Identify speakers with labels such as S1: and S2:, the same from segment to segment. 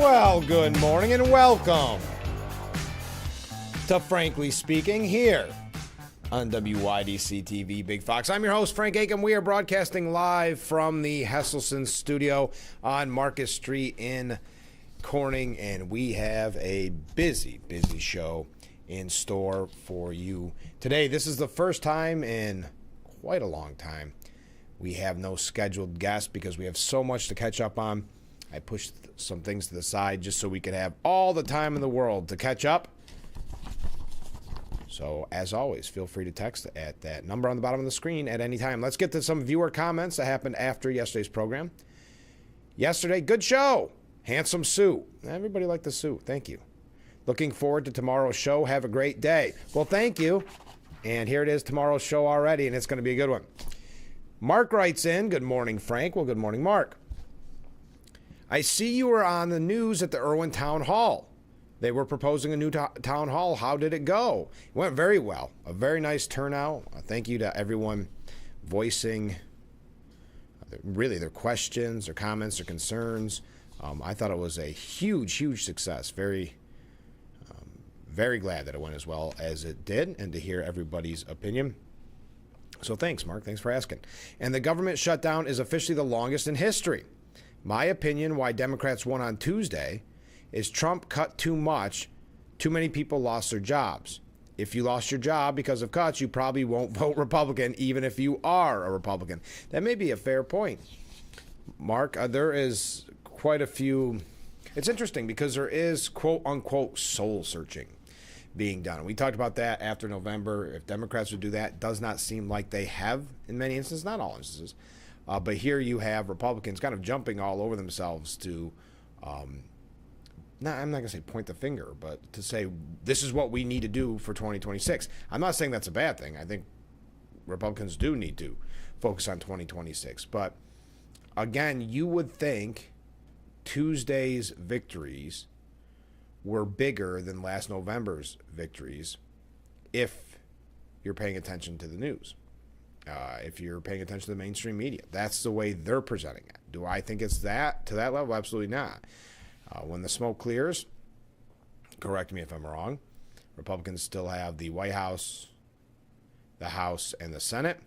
S1: Well, good morning and welcome to Frankly Speaking here on WYDC TV Big Fox. I'm your host, Frank Aiken. We are broadcasting live from the Hesselson studio on Market Street in Corning, and we have a busy show in store for you today. This is the first time in quite a long time we have no scheduled guests because we have so much to catch up on. I pushed some things to the side just so we could have all the time in the world to catch up. So, as always, feel free to text at that number on the bottom of the screen at any time. Let's get to some viewer comments that happened after yesterday's program. Yesterday, good show. Handsome suit. Everybody liked the suit. Thank you. Looking forward to tomorrow's show. Have a great day. Well, thank you. And here it is, tomorrow's show already, and it's going to be a good one. Mark writes in, good morning, Frank. Well, good morning, Mark. I see you were on the news at the Irwin Town Hall. They were proposing a new town hall. How did it go? It went very well. A very nice turnout. Thank you to everyone voicing really their questions, their comments, their concerns. I thought it was a huge success. Very glad that it went as well as it did and to hear everybody's opinion. So thanks, Mark. Thanks for asking. And the government shutdown is officially the longest in history. My opinion why Democrats won on Tuesday is Trump cut too much. Too many people lost their jobs. If you lost your job because of cuts, you probably won't vote Republican, even if you are a Republican. That may be a fair point. Mark, there is quite a few. It's interesting because there is quote unquote soul searching being done. And we talked about that after November. If Democrats would do that, does not seem like they have in many instances, not all instances. But here you have Republicans kind of jumping all over themselves to, I'm not going to say point the finger, but to say this is what we need to do for 2026. I'm not saying that's a bad thing. I think Republicans do need to focus on 2026. But again, you would think Tuesday's victories were bigger than last November's victories if you're paying attention to the news. If you're paying attention to the mainstream media, that's the way they're presenting it. Do I think it's that to that level? Absolutely not. When the smoke clears, correct me if I'm wrong, Republicans still have the White House, the House, and the Senate,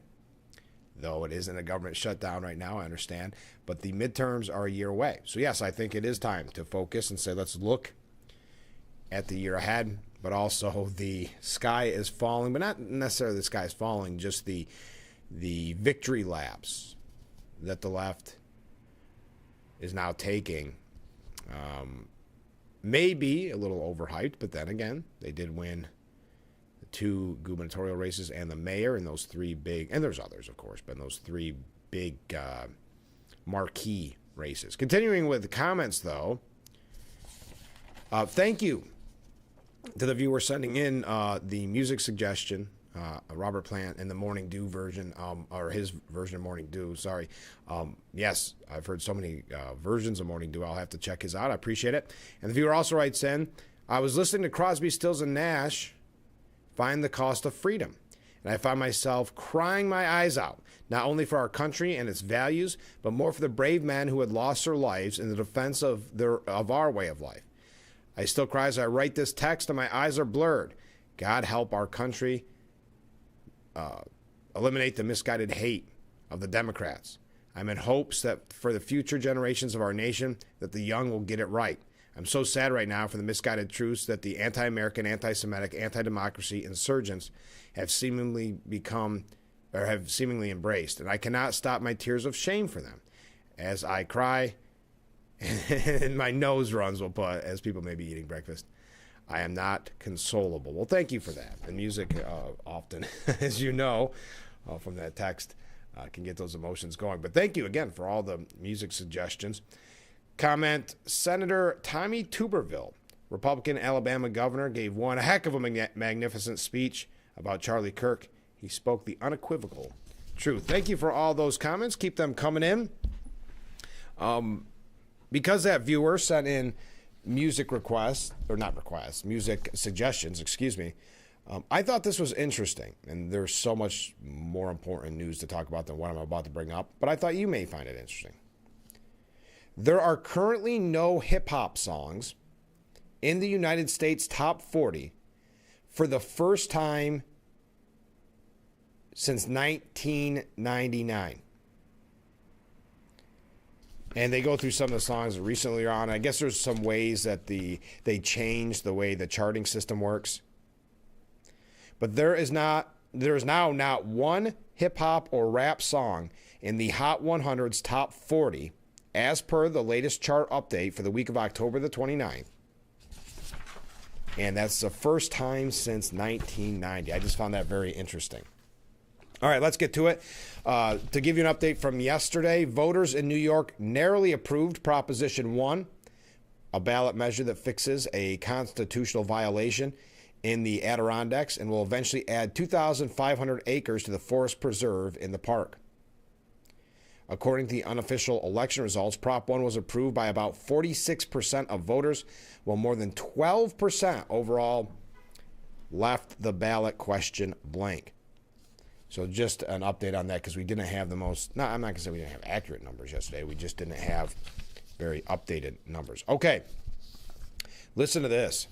S1: though it isn't a government shutdown right now, I understand, but the midterms are a year away. So yes, I think it is time to focus and say, let's look at the year ahead, but also the sky is falling, but not necessarily the sky is falling, just the victory laps that the left is now taking may be a little overhyped, but then again, they did win the 2 gubernatorial races and the mayor in those 3 big, and there's others, of course, but in those 3 big marquee races. Continuing with the comments, though, thank you to the viewer sending in the music suggestion, Robert Plant in the Morning Dew version, or his version of Morning Dew, sorry. Yes, I've heard so many versions of Morning Dew. I'll have to check his out. I appreciate it. And the viewer also writes in, I was listening to Crosby, Stills, and Nash, Find the Cost of Freedom. And I found myself crying my eyes out, not only for our country and its values, but more for the brave men who had lost their lives in the defense of our way of life. I still cry as I write this text and my eyes are blurred. God help our country eliminate the misguided hate of the Democrats. I'm in hopes that for the future generations of our nation that the young will get it right. I'm so sad right now for the misguided truths that the anti-American, anti-Semitic, anti-democracy insurgents have seemingly embraced. And I cannot stop my tears of shame for them. As I cry and my nose runs, we'll put, as people may be eating breakfast, I am not consolable. Well, thank you for that. And music often, as you know, from that text, can get those emotions going. But thank you again for all the music suggestions. Comment, Senator Tommy Tuberville, Republican Alabama governor, gave one heck of a magnificent speech about Charlie Kirk. He spoke the unequivocal truth. Thank you for all those comments. Keep them coming in. Because that viewer sent in music suggestions, I thought this was interesting, and there's so much more important news to talk about than what I'm about to bring up, but I thought you may find it interesting. There are currently no hip-hop songs in the United States top 40 for the first time since 1999. And they go through some of the songs that recently are on. I guess there's some ways that they changed the way the charting system works. But there is now not one hip-hop or rap song in the Hot 100's top 40 as per the latest chart update for the week of October the 29th. And that's the first time since 1990. I just found that very interesting. All right, let's get to it. To give you an update from yesterday, voters in New York narrowly approved Proposition 1, a ballot measure that fixes a constitutional violation in the Adirondacks and will eventually add 2,500 acres to the forest preserve in the park. According to the unofficial election results, Prop 1 was approved by about 46% of voters, while more than 12% overall left the ballot question blank. So just an update on that, because we didn't have the most, no, I'm not going to say we didn't have accurate numbers yesterday. We just didn't have very updated numbers. Okay, listen to this.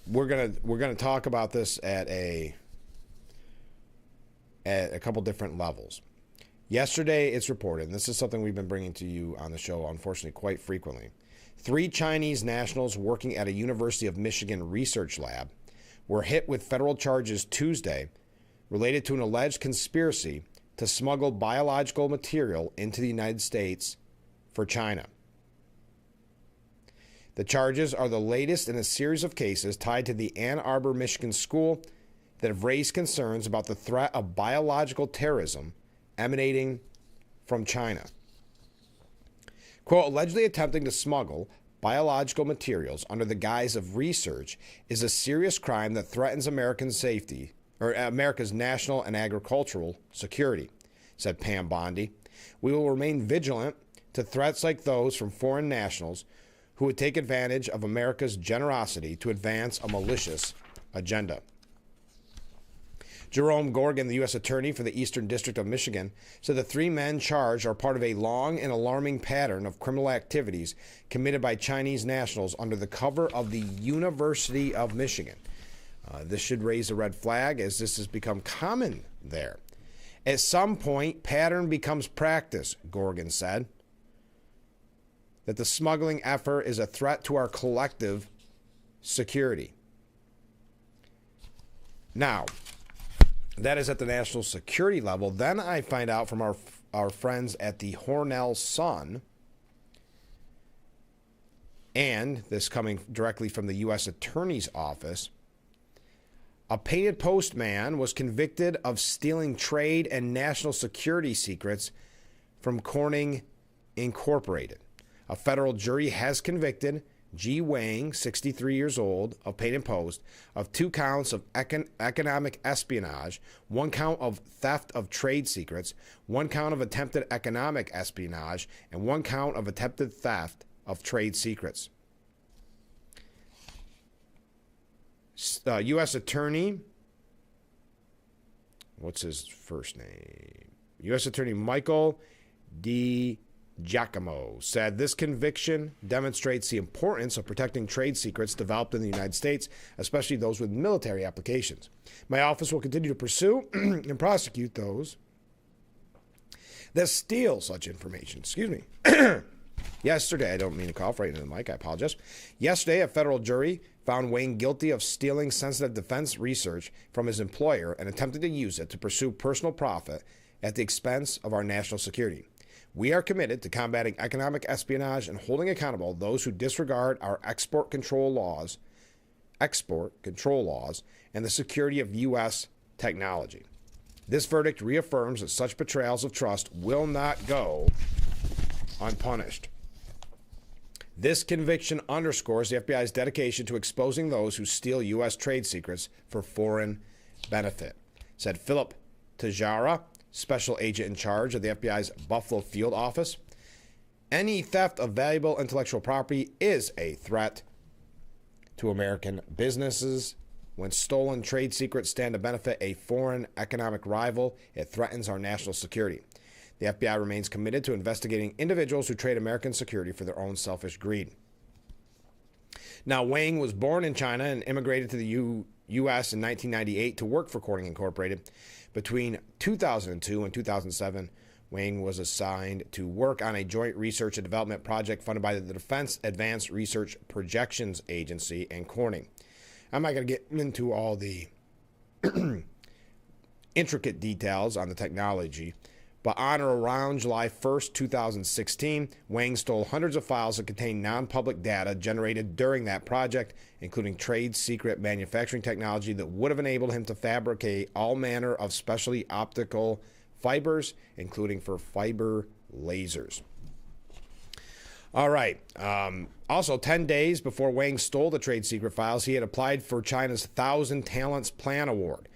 S1: We're gonna talk about this at a couple different levels. Yesterday, it's reported, and this is something we've been bringing to you on the show, unfortunately, quite frequently. 3 Chinese nationals working at a University of Michigan research lab were hit with federal charges Tuesday related to an alleged conspiracy to smuggle biological material into the United States for China. The charges are the latest in a series of cases tied to the Ann Arbor, Michigan school that have raised concerns about the threat of biological terrorism emanating from China. Quote, allegedly attempting to smuggle biological materials under the guise of research is a serious crime that threatens America's national and agricultural security, said Pam Bondi. We will remain vigilant to threats like those from foreign nationals who would take advantage of America's generosity to advance a malicious agenda. Jerome Gorgan, the U.S. Attorney for the Eastern District of Michigan, said the 3 men charged are part of a long and alarming pattern of criminal activities committed by Chinese nationals under the cover of the University of Michigan. This should raise a red flag, as this has become common there. At some point, pattern becomes practice, Gorgan said. That the smuggling effort is a threat to our collective security. Now, that is at the national security level. Then I find out from our friends at the Hornell Sun, and this coming directly from the U.S. Attorney's Office, a painted postman was convicted of stealing trade and national security secrets from Corning Incorporated. A federal jury has convicted Ji Wang, 63 years old, of Paint and Post, of 2 counts of economic espionage, 1 count of theft of trade secrets, 1 count of attempted economic espionage, and 1 count of attempted theft of trade secrets. U.S. Attorney, what's his first name? U.S. Attorney Michael D. Giacomo said this conviction demonstrates the importance of protecting trade secrets developed in the United States, especially those with military applications. My office will continue to pursue and prosecute those that steal such information. Excuse me. Yesterday, I don't mean to cough right into the mic, I apologize. Yesterday, a federal jury found Wayne guilty of stealing sensitive defense research from his employer and attempting to use it to pursue personal profit at the expense of our national security. We are committed to combating economic espionage and holding accountable those who disregard our export control laws, and the security of U.S. technology. This verdict reaffirms that such betrayals of trust will not go unpunished. This conviction underscores the FBI's dedication to exposing those who steal U.S. trade secrets for foreign benefit, said Philip Tajara, special agent in charge of the FBI's Buffalo field office. Any theft of valuable intellectual property is a threat to American businesses. When stolen trade secrets stand to benefit a foreign economic rival, it threatens our national security. The FBI remains committed to investigating individuals who trade American security for their own selfish greed. Now, Wang was born in China and immigrated to the U.S. in 1998 to work for Corning Incorporated. Between 2002 and 2007, Wang was assigned to work on a joint research and development project funded by the Defense Advanced Research Projections Agency and Corning. I'm not going to get into all the intricate details on the technology, but on or around July 1st, 2016, Wang stole hundreds of files that contained non-public data generated during that project, including trade secret manufacturing technology that would have enabled him to fabricate all manner of specialty optical fibers, including for fiber lasers. All right. Also, 10 days before Wang stole the trade secret files, he had applied for China's 1,000 Talents Plan Award,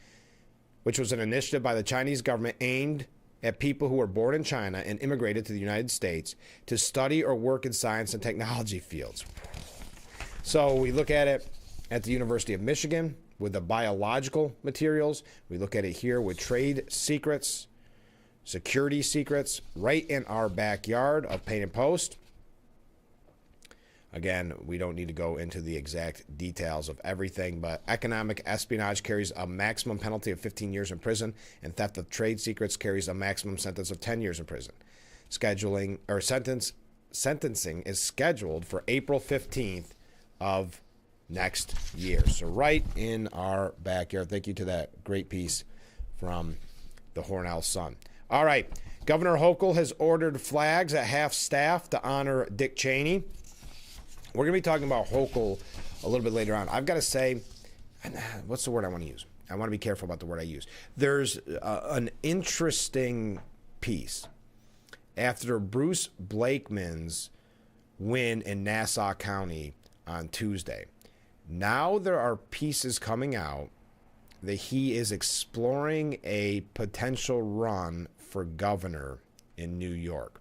S1: which was an initiative by the Chinese government aimed at people who were born in China and immigrated to the United States to study or work in science and technology fields. So we look at it at the University of Michigan with the biological materials. We look at it here with trade secrets, security secrets, right in our backyard of Paint and Post. Again, we don't need to go into the exact details of everything, but economic espionage carries a maximum penalty of 15 years in prison, and theft of trade secrets carries a maximum sentence of 10 years in prison. Sentencing is scheduled for April 15th of next year. So right in our backyard. Thank you to that great piece from the Hornell Sun. All right. Governor Hochul has ordered flags at half-staff to honor Dick Cheney. We're going to be talking about Hochul a little bit later on. I've got to say, what's the word I want to use? I want to be careful about the word I use. There's an interesting piece. After Bruce Blakeman's win in Nassau County on Tuesday, now there are pieces coming out that he is exploring a potential run for governor in New York.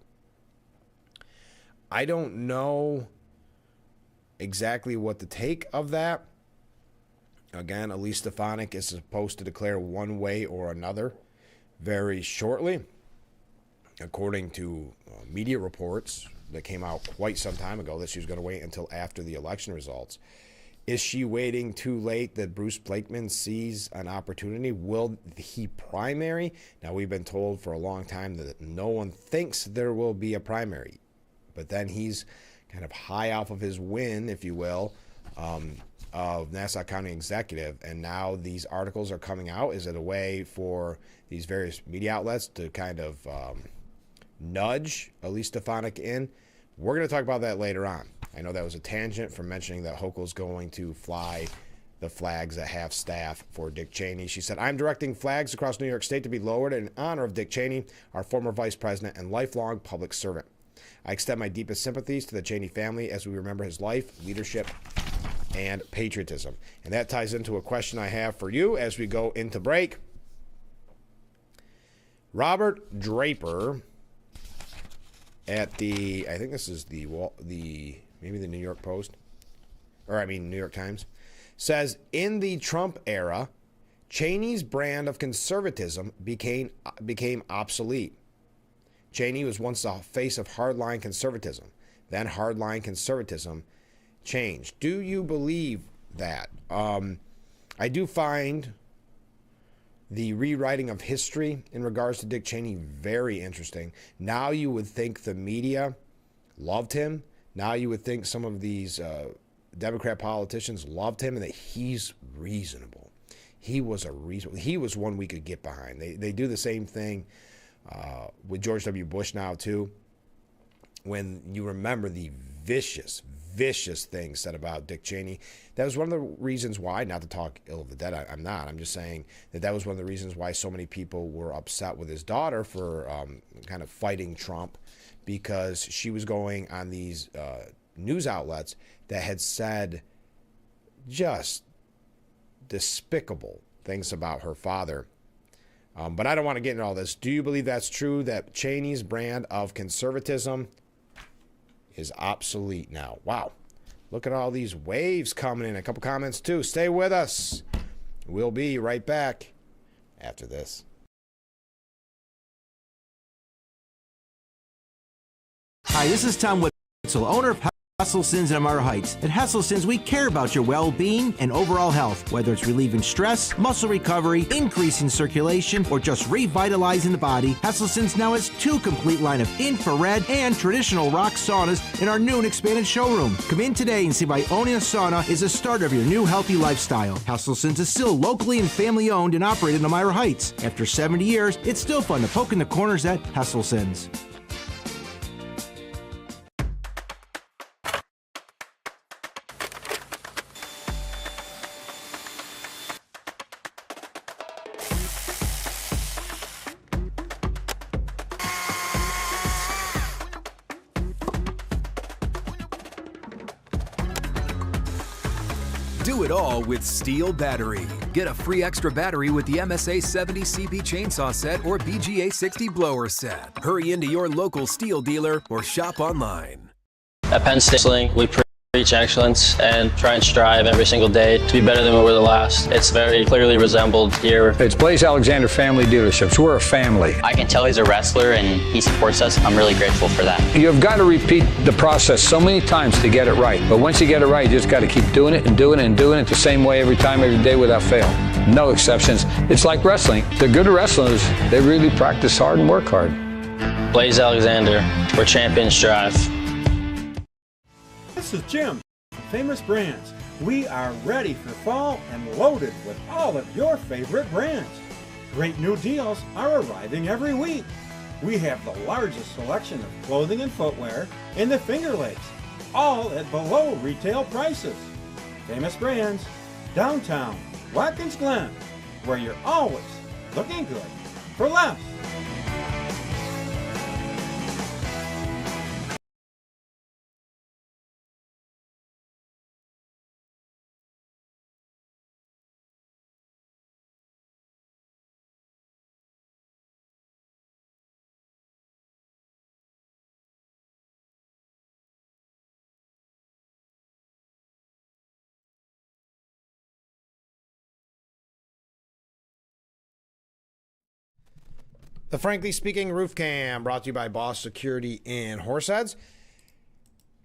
S1: I don't know exactly what to take of that. Again, Elise Stefanik is supposed to declare one way or another very shortly, according to media reports that came out quite some time ago, that she was going to wait until after the election results. Is she waiting too late that Bruce Blakeman sees an opportunity? Will he primary? Now, we've been told for a long time that no one thinks there will be a primary, but then he's kind of high off of his win, if you will, of Nassau County Executive. And now these articles are coming out. Is it a way for these various media outlets to kind of nudge Elise Stefanik in? We're going to talk about that later on. I know that was a tangent from mentioning that Hochul's going to fly the flags at half-staff for Dick Cheney. She said, "I'm directing flags across New York State to be lowered in honor of Dick Cheney, our former vice president and lifelong public servant. I extend my deepest sympathies to the Cheney family as we remember his life, leadership, and patriotism." And that ties into a question I have for you as we go into break. Robert Draper at the, I think this is maybe the New York Post, New York Times, says, in the Trump era, Cheney's brand of conservatism became obsolete. Cheney was once the face of hardline conservatism. Then hardline conservatism changed. Do you believe that? I do find the rewriting of history in regards to Dick Cheney very interesting. Now you would think the media loved him. Now you would think some of these Democrat politicians loved him and that he's reasonable. He was one we could get behind. They do the same thing with George W. Bush now, too. When you remember the vicious things said about Dick Cheney, that was one of the reasons why, not to talk ill of the dead, I'm just saying that was one of the reasons why so many people were upset with his daughter for kind of fighting Trump, because she was going on these news outlets that had said just despicable things about her father. But I don't want to get into all this. Do you believe that's true, that Cheney's brand of conservatism is obsolete now? Wow. Look at all these waves coming in. A couple comments, too. Stay with us. We'll be right back after this.
S2: Hi, this is Tom Witzel, owner of Hesselson's in Amara Heights. At Hesselson's, we care about your well-being and overall health, whether it's relieving stress, muscle recovery, increasing circulation, or just revitalizing the body. Hesselson's now has 2 complete line of infrared and traditional rock saunas in our new and expanded showroom. Come in today and see why owning a sauna is the start of your new healthy lifestyle. Hesselson's is still locally and family-owned and operated in Amara Heights. After 70 years, it's still fun to poke in the corners at Hesselson's.
S3: Do it all with Steel Battery. Get a free extra battery with the MSA 70 CB chainsaw set or BGA 60 blower set. Hurry into your local Steel dealer or shop online.
S4: At Penn State, we preach excellence and try and strive every single day to be better than we were the last. It's very clearly resembled here.
S5: It's Blaze Alexander Family Dealerships. We're a family.
S6: I can tell he's a wrestler and he supports us. I'm really grateful for that.
S5: You've got to repeat the process so many times to get it right. But once you get it right, you just got to keep doing it and doing it and doing it the same way every time, every day without fail. No exceptions. It's like wrestling. The good wrestlers, they really practice hard and work hard.
S4: Blaze Alexander, where champions strive.
S7: This is Jim from Famous Brands. We are ready for fall and loaded with all of your favorite brands. Great new deals are arriving every week. We have the largest selection of clothing and footwear in the Finger Lakes, all at below retail prices. Famous Brands, downtown Watkins Glen, where you're always looking good for less.
S1: The Frankly Speaking Roof Cam, brought to you by Boss Security in Horseheads.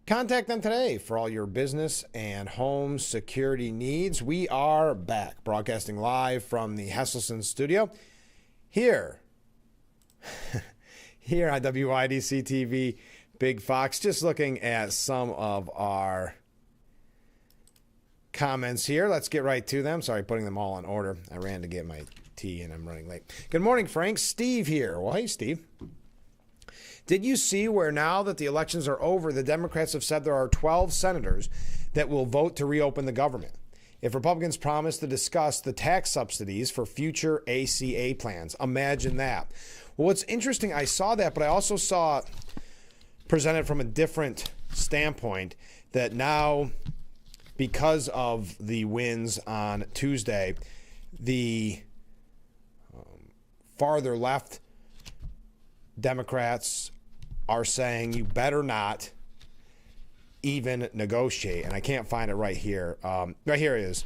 S1: Contact them today for all your business and home security needs. We are back, broadcasting live from the Hesselson studio here on WYDC TV, Big Fox. Just looking at some of our comments here. Let's get right to them. Sorry, putting them all in order. I ran to get my tea and I'm running late. Good morning, Frank. Steve here. Well, hey, Steve. Did you see where now that the elections are over, the Democrats have said there are 12 senators that will vote to reopen the government if Republicans promise to discuss the tax subsidies for future ACA plans? Imagine that. Well, what's interesting, I saw that, but I also saw presented from a different standpoint that now, because of the wins on Tuesday, the farther left Democrats are saying you better not even negotiate. And I can't find it right here. Right here it is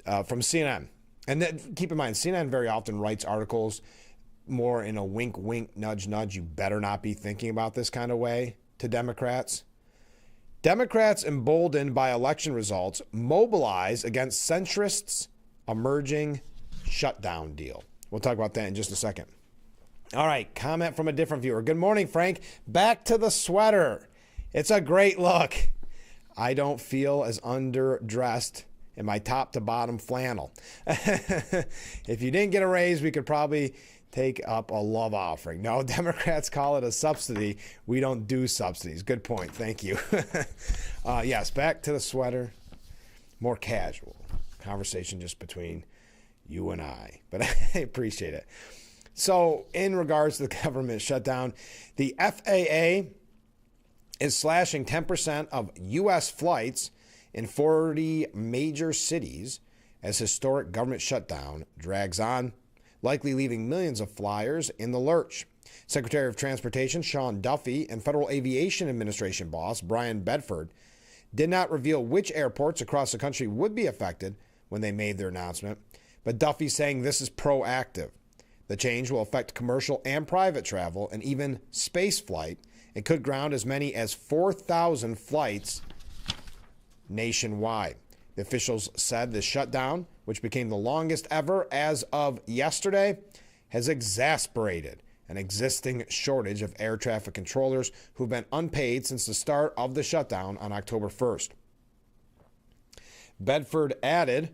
S1: from CNN. And then, keep in mind, CNN very often writes articles more in a wink, wink, nudge, nudge. You better not be thinking about this kind of way to Democrats. Democrats emboldened by election results mobilize against centrists' emerging shutdown deal. We'll talk about that in just a second. All right, comment from a different viewer. Good morning, Frank. Back to the sweater. It's a great look. I don't feel as underdressed in my top to bottom flannel. If you didn't get a raise, we could probably take up a love offering. No, Democrats call it a subsidy. We don't do subsidies. Good point. Thank you. Yes, back to the sweater. More casual conversation just between you and I, but I appreciate it. So in regards to the government shutdown, the FAA is slashing 10% of U.S. flights in 40 major cities as historic government shutdown drags on, likely leaving millions of flyers in the lurch. Secretary of Transportation Sean Duffy and Federal Aviation Administration boss Brian Bedford did not reveal which airports across the country would be affected when they made their announcement. But Duffy's saying this is proactive. The change will affect commercial and private travel and even space flight. It could ground as many as 4,000 flights nationwide. The officials said the shutdown, which became the longest ever as of yesterday, has exacerbated an existing shortage of air traffic controllers who've been unpaid since the start of the shutdown on October 1st. Bedford added,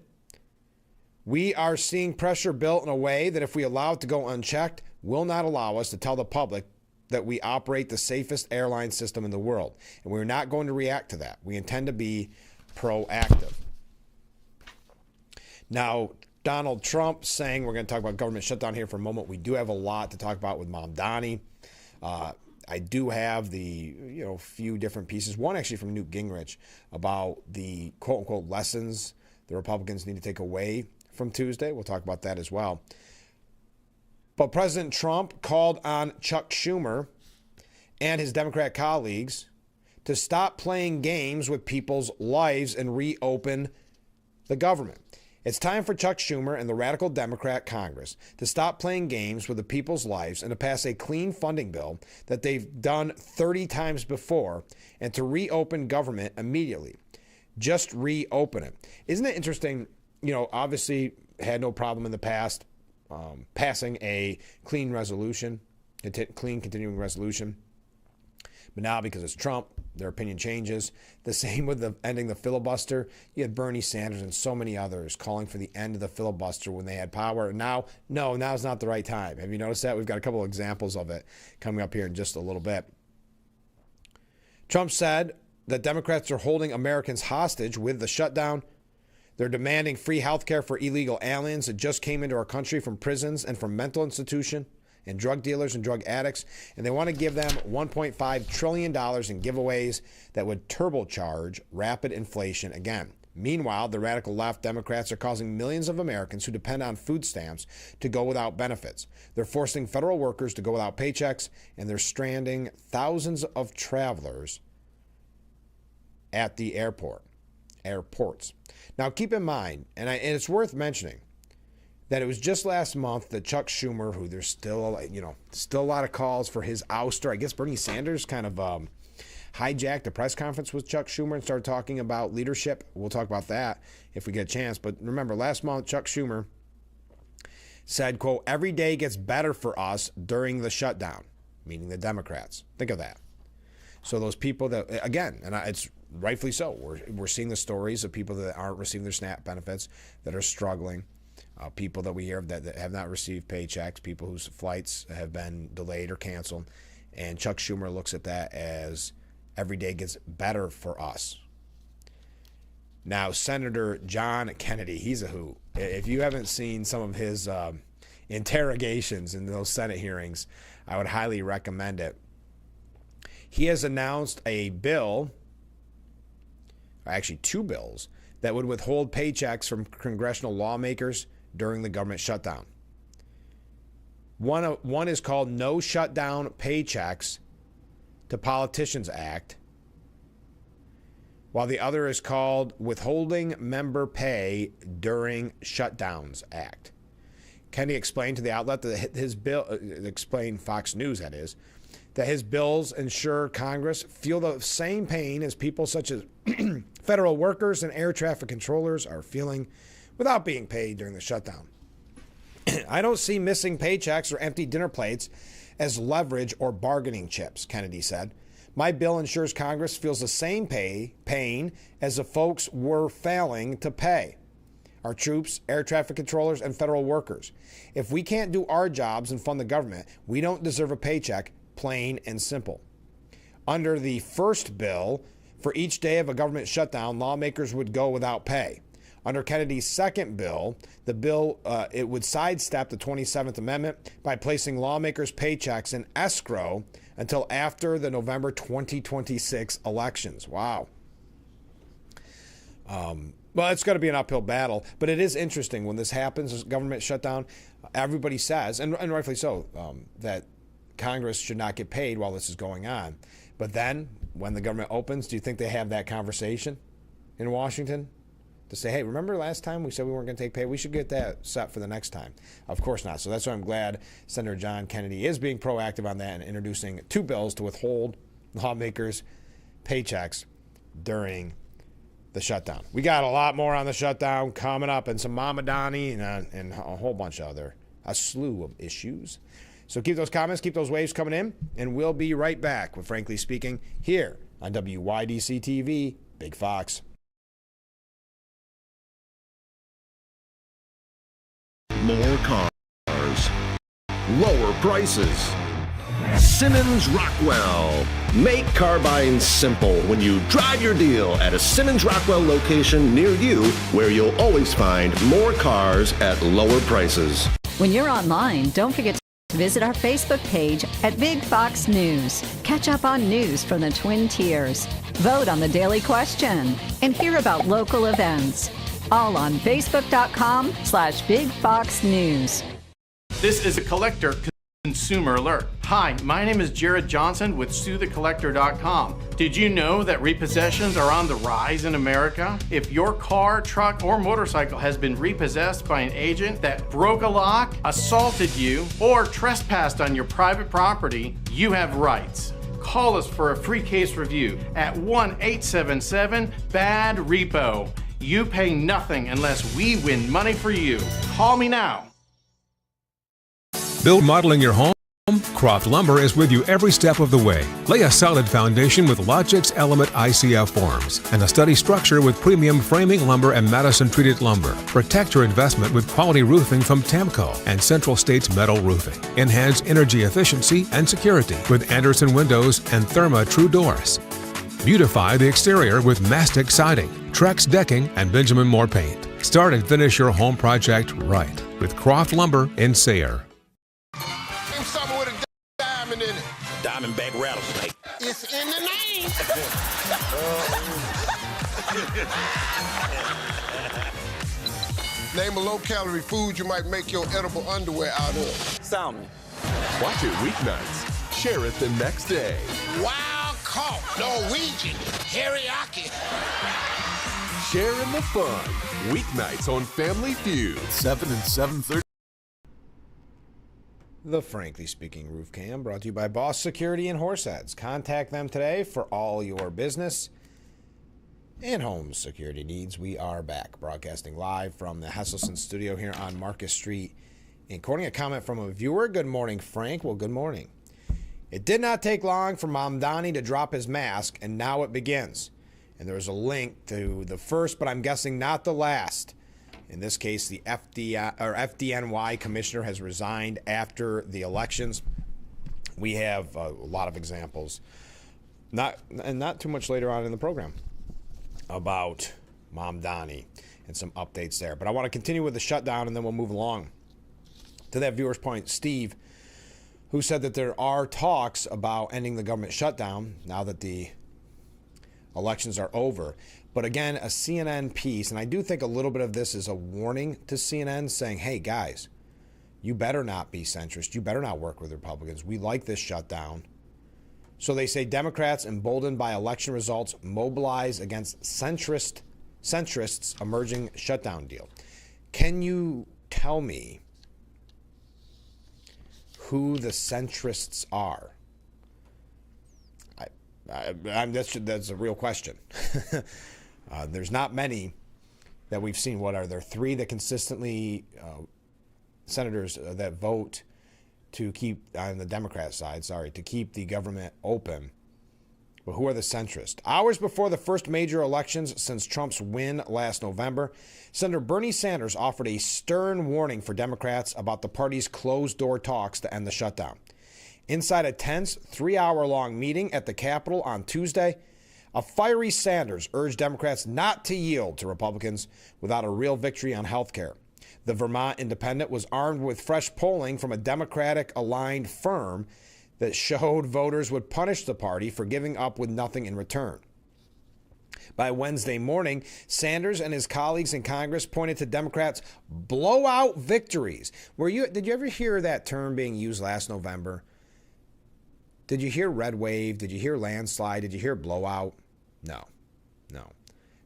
S1: "We are seeing pressure built in a way that if we allow it to go unchecked, will not allow us to tell the public that we operate the safest airline system in the world. And we're not going to react to that. We intend to be proactive." Now, Donald Trump saying, we're going to talk about government shutdown here for a moment. We do have a lot to talk about with Mom Donnie. I do have the few different pieces. One actually from Newt Gingrich about the quote-unquote lessons the Republicans need to take away from Tuesday. We'll talk about that as well. But President Trump called on Chuck Schumer and his Democrat colleagues to stop playing games with people's lives and reopen the government. It's time for Chuck Schumer and the radical Democrat Congress to stop playing games with the people's lives and to pass a clean funding bill that they've done 30 times before and to reopen government immediately. Just reopen it. Isn't it interesting? Obviously had no problem in the past passing a clean resolution, clean continuing resolution. But now, because it's Trump, their opinion changes. The same with ending the filibuster. You had Bernie Sanders and so many others calling for the end of the filibuster when they had power. Now's not the right time. Have you noticed that? We've got a couple of examples of it coming up here in just a little bit. Trump said that Democrats are holding Americans hostage with the shutdown. They're demanding free health care for illegal aliens that just came into our country from prisons and from mental institutions, and drug dealers and drug addicts, and they want to give them $1.5 trillion in giveaways that would turbocharge rapid inflation again. Meanwhile, the radical left Democrats are causing millions of Americans who depend on food stamps to go without benefits. They're forcing federal workers to go without paychecks, and they're stranding thousands of travelers at the airports. Now, keep in mind, and it's worth mentioning, that it was just last month that Chuck Schumer, who there's still a lot of calls for his ouster. I guess Bernie Sanders kind of hijacked a press conference with Chuck Schumer and started talking about leadership. We'll talk about that if we get a chance. But remember, last month, Chuck Schumer said, quote, "Every day gets better for us during the shutdown," meaning the Democrats. Think of that. So those people that, again, and it's rightfully so, we're seeing the stories of people that aren't receiving their SNAP benefits, that are struggling. People that we hear of that have not received paychecks, people whose flights have been delayed or canceled. And Chuck Schumer looks at that as every day gets better for us. Now, Senator John Kennedy, he's a hoot. If you haven't seen some of his interrogations in those Senate hearings, I would highly recommend it. He has announced a bill, actually two bills, that would withhold paychecks from congressional lawmakers during the government shutdown. One is called No Shutdown Paychecks to Politicians Act, while the other is called Withholding Member Pay During Shutdowns Act. Kennedy explained to the outlet that his bill, explained Fox News that is, that his bills ensure Congress feel the same pain as people such as federal workers and air traffic controllers are feeling without being paid during the shutdown. "I don't see missing paychecks or empty dinner plates as leverage or bargaining chips," Kennedy said. "My bill ensures Congress feels the same pain as the folks we're failing to pay. Our troops, air traffic controllers, and federal workers. If we can't do our jobs and fund the government, we don't deserve a paycheck, plain and simple." Under the first bill, for each day of a government shutdown, lawmakers would go without pay. Under Kennedy's second bill, it would sidestep the 27th Amendment by placing lawmakers' paychecks in escrow until after the November 2026 elections. Wow. Well, it's going to be an uphill battle, but it is interesting when this happens, this government shutdown, everybody says, and rightfully so, that Congress should not get paid while this is going on. But then, when the government opens, do you think they have that conversation in Washington? to say, hey, remember last time we said we weren't going to take pay? We should get that set for the next time. Of course not. So that's why I'm glad Senator John Kennedy is being proactive on that and introducing 2 bills to withhold lawmakers' paychecks during the shutdown. We got a lot more on the shutdown coming up, and some Mamadani and a whole bunch of a slew of issues. So keep those comments, keep those waves coming in, and we'll be right back with Frankly Speaking here on WYDC TV, Big Fox.
S8: More cars, lower prices. Simmons Rockwell. Make car buying simple when you drive your deal at a Simmons Rockwell location near you, where you'll always find more cars at lower prices.
S9: When you're online, don't forget to visit our Facebook page at Big Fox News. Catch up on news from the Twin Tiers. Vote on the daily question and hear about local events. All on Facebook.com/Big Fox News.
S10: This is a Collector Consumer Alert. Hi, my name is Jared Johnson with SueTheCollector.com. Did you know that repossessions are on the rise in America? If your car, truck, or motorcycle has been repossessed by an agent that broke a lock, assaulted you, or trespassed on your private property, you have rights. Call us for a free case review at 1-877-BAD-REPO. You pay nothing unless we win money for you. Call me now.
S11: Build modeling your home? Croft Lumber is with you every step of the way. Lay a solid foundation with Logix Element ICF forms and a steady structure with premium framing lumber and Madison treated lumber. Protect your investment with quality roofing from Tamco and Central States Metal Roofing. Enhance energy efficiency and security with Anderson windows and Therma True doors. Beautify the exterior with Mastic siding, Trex decking, and Benjamin Moore paint. Start and finish your home project right with Croft Lumber in Sayre.
S12: Something with a diamond in it.
S13: Diamondback rattlesnake.
S12: It's in the name. Name a low-calorie food you might make your edible underwear out of.
S13: Salmon.
S14: Watch it weeknights. Share it the next day.
S12: Wild caught Norwegian teriyaki.
S14: Sharing the fun. Weeknights on Family Feud.
S15: 7 and 7:30.
S1: The Frankly Speaking Roof Cam brought to you by Boss Security and Horseheads. Contact them today for all your business and home security needs. We are back broadcasting live from the Hesselson studio here on Marcus Street. And quoting a comment from a viewer, good morning, Frank. Well, good morning. It did not take long for Mamdani to drop his mask, and now it begins. And there's a link to the first, but I'm guessing not the last. In this case, the FDNY commissioner has resigned after the elections. We have a lot of examples, not too much later on in the program, about Mamdani and some updates there. But I want to continue with the shutdown, and then we'll move along to that viewer's point, Steve, who said that there are talks about ending the government shutdown now that the elections are over. But again, a CNN piece, and I do think a little bit of this is a warning to CNN saying, hey, guys, you better not be centrist. You better not work with Republicans. We like this shutdown. So they say Democrats, emboldened by election results, mobilize against centrists' emerging shutdown deal. Can you tell me who the centrists are? That's a real question. There's not many that we've seen. What are there? 3 that consistently senators that vote to keep on the Democrat side, to keep the government open. But who are the centrists? Hours before the first major elections since Trump's win last November, Senator Bernie Sanders offered a stern warning for Democrats about the party's closed-door talks to end the shutdown. Inside a tense 3-hour-long meeting at the Capitol on Tuesday, a fiery Sanders urged Democrats not to yield to Republicans without a real victory on health care. The Vermont Independent was armed with fresh polling from a Democratic-aligned firm that showed voters would punish the party for giving up with nothing in return. By Wednesday morning, Sanders and his colleagues in Congress pointed to Democrats' blowout victories. Did you ever hear that term being used last November? Did you hear red wave? Did you hear landslide? Did you hear blowout? No.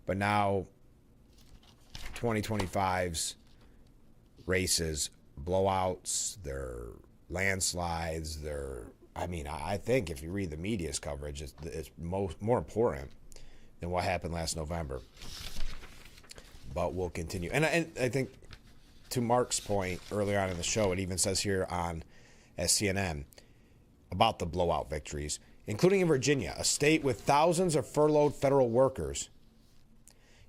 S1: But now 2025's races blowouts, they're landslides, I think if you read the media's coverage, it's more important than what happened last November. But we'll continue. And I think, to Mark's point earlier on in the show, it even says here on CNN about the blowout victories, including in Virginia, a state with thousands of furloughed federal workers.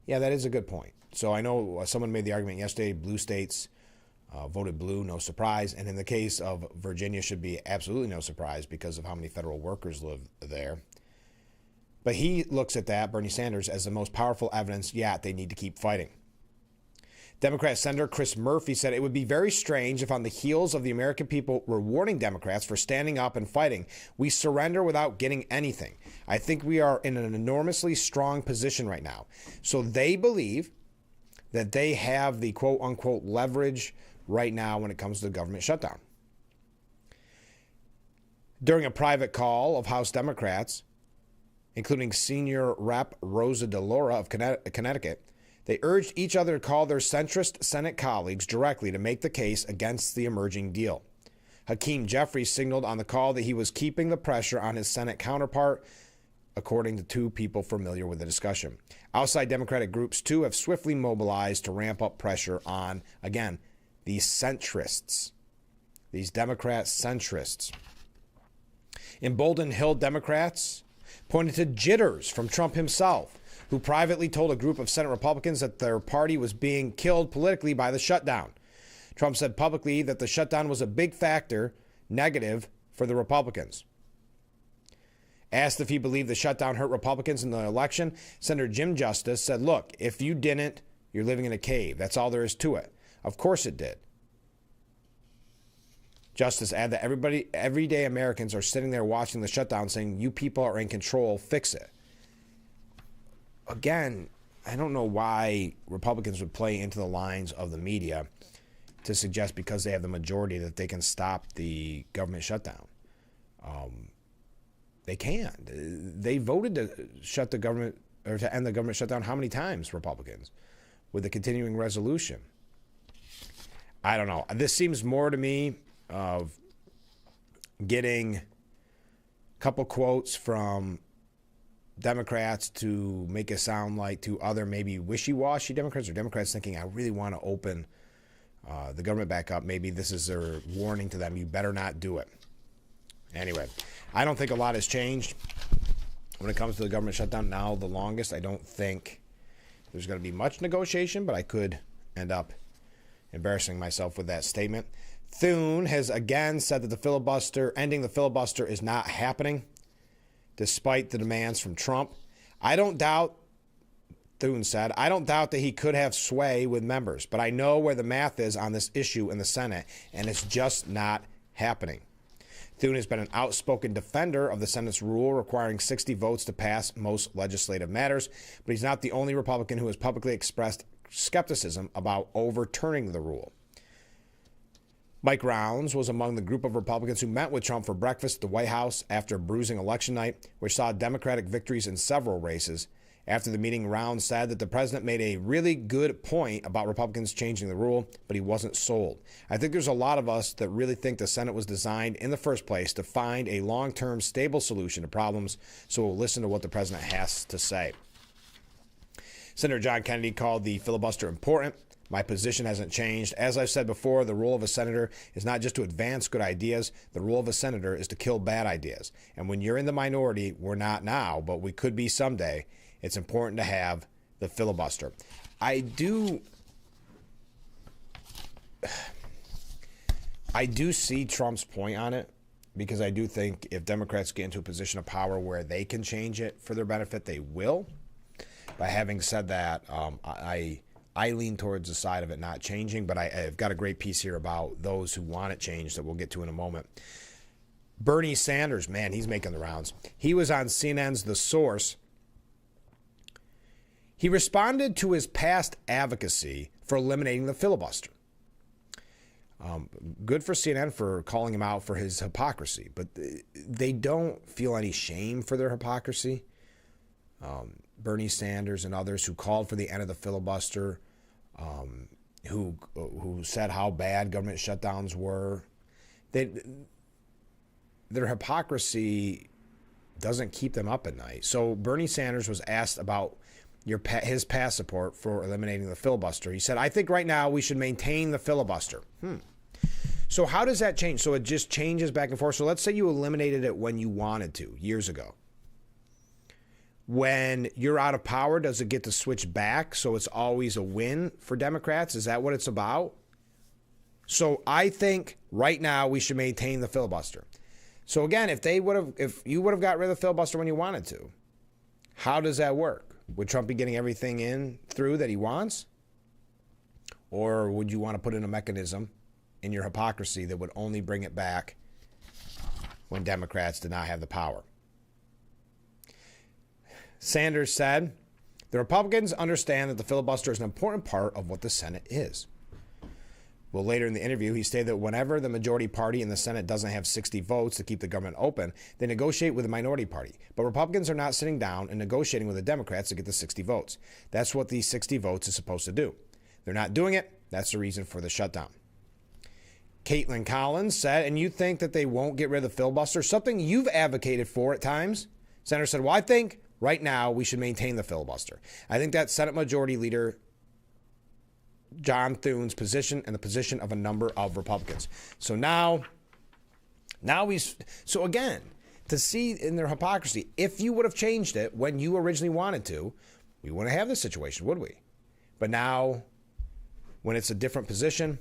S1: Yeah, that is a good point. So I know someone made the argument yesterday, blue states voted blue, no surprise. And in the case of Virginia, should be absolutely no surprise because of how many federal workers live there. But he looks at that, Bernie Sanders, as the most powerful evidence, they need to keep fighting. Democrat Senator Chris Murphy said it would be very strange if on the heels of the American people rewarding Democrats for standing up and fighting, we surrender without getting anything. I think we are in an enormously strong position right now. So they believe that they have the quote-unquote leverage right now when it comes to the government shutdown. During a private call of House Democrats, including senior Rep. Rosa DeLauro of Connecticut, they urged each other to call their centrist Senate colleagues directly to make the case against the emerging deal. Hakeem Jeffries signaled on the call that he was keeping the pressure on his Senate counterpart, according to two people familiar with the discussion. Outside Democratic groups, too, have swiftly mobilized to ramp up pressure on, again, these centrists, these Democrat centrists. Emboldened Hill Democrats pointed to jitters from Trump himself, who privately told a group of Senate Republicans that their party was being killed politically by the shutdown. Trump said publicly that the shutdown was a big factor, negative, for the Republicans. Asked if he believed the shutdown hurt Republicans in the election, Senator Jim Justice said, look, if you didn't, you're living in a cave. That's all there is to it. Of course it did. Justice added that everyday Americans are sitting there watching the shutdown saying, you people are in control, fix it. Again, I don't know why Republicans would play into the lines of the media to suggest because they have the majority that they can stop the government shutdown. They can't. They voted to shut the government or to end the government shutdown how many times, Republicans, with a continuing resolution? I don't know. This seems more to me of getting a couple quotes from Democrats to make it sound like to other maybe wishy-washy Democrats or Democrats thinking, I really want to open the government back up. Maybe this is their warning to them. You better not do it. Anyway, I don't think a lot has changed when it comes to the government shutdown now. The longest, I don't think there's going to be much negotiation, but I could end up embarrassing myself with that statement. Thune has again said that ending the filibuster is not happening, despite the demands from Trump. Thune said, I don't doubt that he could have sway with members, but I know where the math is on this issue in the Senate, and it's just not happening. Thune has been an outspoken defender of the Senate's rule requiring 60 votes to pass most legislative matters, but he's not the only Republican who has publicly expressed skepticism about overturning the rule. Mike Rounds was among the group of Republicans who met with Trump for breakfast at the White House after a bruising election night, which saw Democratic victories in several races. After the meeting, Rounds said that the president made a really good point about Republicans changing the rule, but he wasn't sold. I think there's a lot of us that really think the Senate was designed in the first place to find a long-term stable solution to problems, so we'll listen to what the president has to say. Senator John Kennedy called the filibuster important. My position hasn't changed. As I've said before, the role of a senator is not just to advance good ideas. The role of a senator is to kill bad ideas. And when you're in the minority, we're not now, but we could be someday, it's important to have the filibuster. I do see Trump's point on it, because I do think if Democrats get into a position of power where they can change it for their benefit, they will. But having said that, I lean towards the side of it not changing, but I've got a great piece here about those who want it changed that we'll get to in a moment. Bernie Sanders, man, he's making the rounds. He was on CNN's The Source. He responded to his past advocacy for eliminating the filibuster. Good for CNN for calling him out for his hypocrisy, but they don't feel any shame for their hypocrisy. Bernie Sanders and others who called for the end of the filibuster who said how bad government shutdowns were. Their hypocrisy doesn't keep them up at night. So Bernie Sanders was asked about his past support for eliminating the filibuster. He said, I think right now we should maintain the filibuster. So how does that change? So it just changes back and forth. So let's say you eliminated it when you wanted to, years ago. When you're out of power, does it get to switch back? So it's always a win for Democrats? Is that what it's about? So I think right now we should maintain the filibuster. So again, if you would have got rid of the filibuster when you wanted to, how does that work? Would Trump be getting everything through that he wants? Or would you want to put in a mechanism in your hypocrisy that would only bring it back when Democrats did not have the power? Sanders said, the Republicans understand that the filibuster is an important part of what the Senate is. Well, later in the interview, he stated that whenever the majority party in the Senate doesn't have 60 votes to keep the government open, they negotiate with the minority party. But Republicans are not sitting down and negotiating with the Democrats to get the 60 votes. That's what these 60 votes is supposed to do. They're not doing it. That's the reason for the shutdown. Caitlin Collins said, and you think that they won't get rid of the filibuster, something you've advocated for at times? Senator said, well, I think right now we should maintain the filibuster. I think that's Senate Majority Leader John Thune's position and the position of a number of Republicans. So now so again, to see in their hypocrisy, if you would have changed it when you originally wanted to, we wouldn't have this situation, would we? But now, when it's a different position,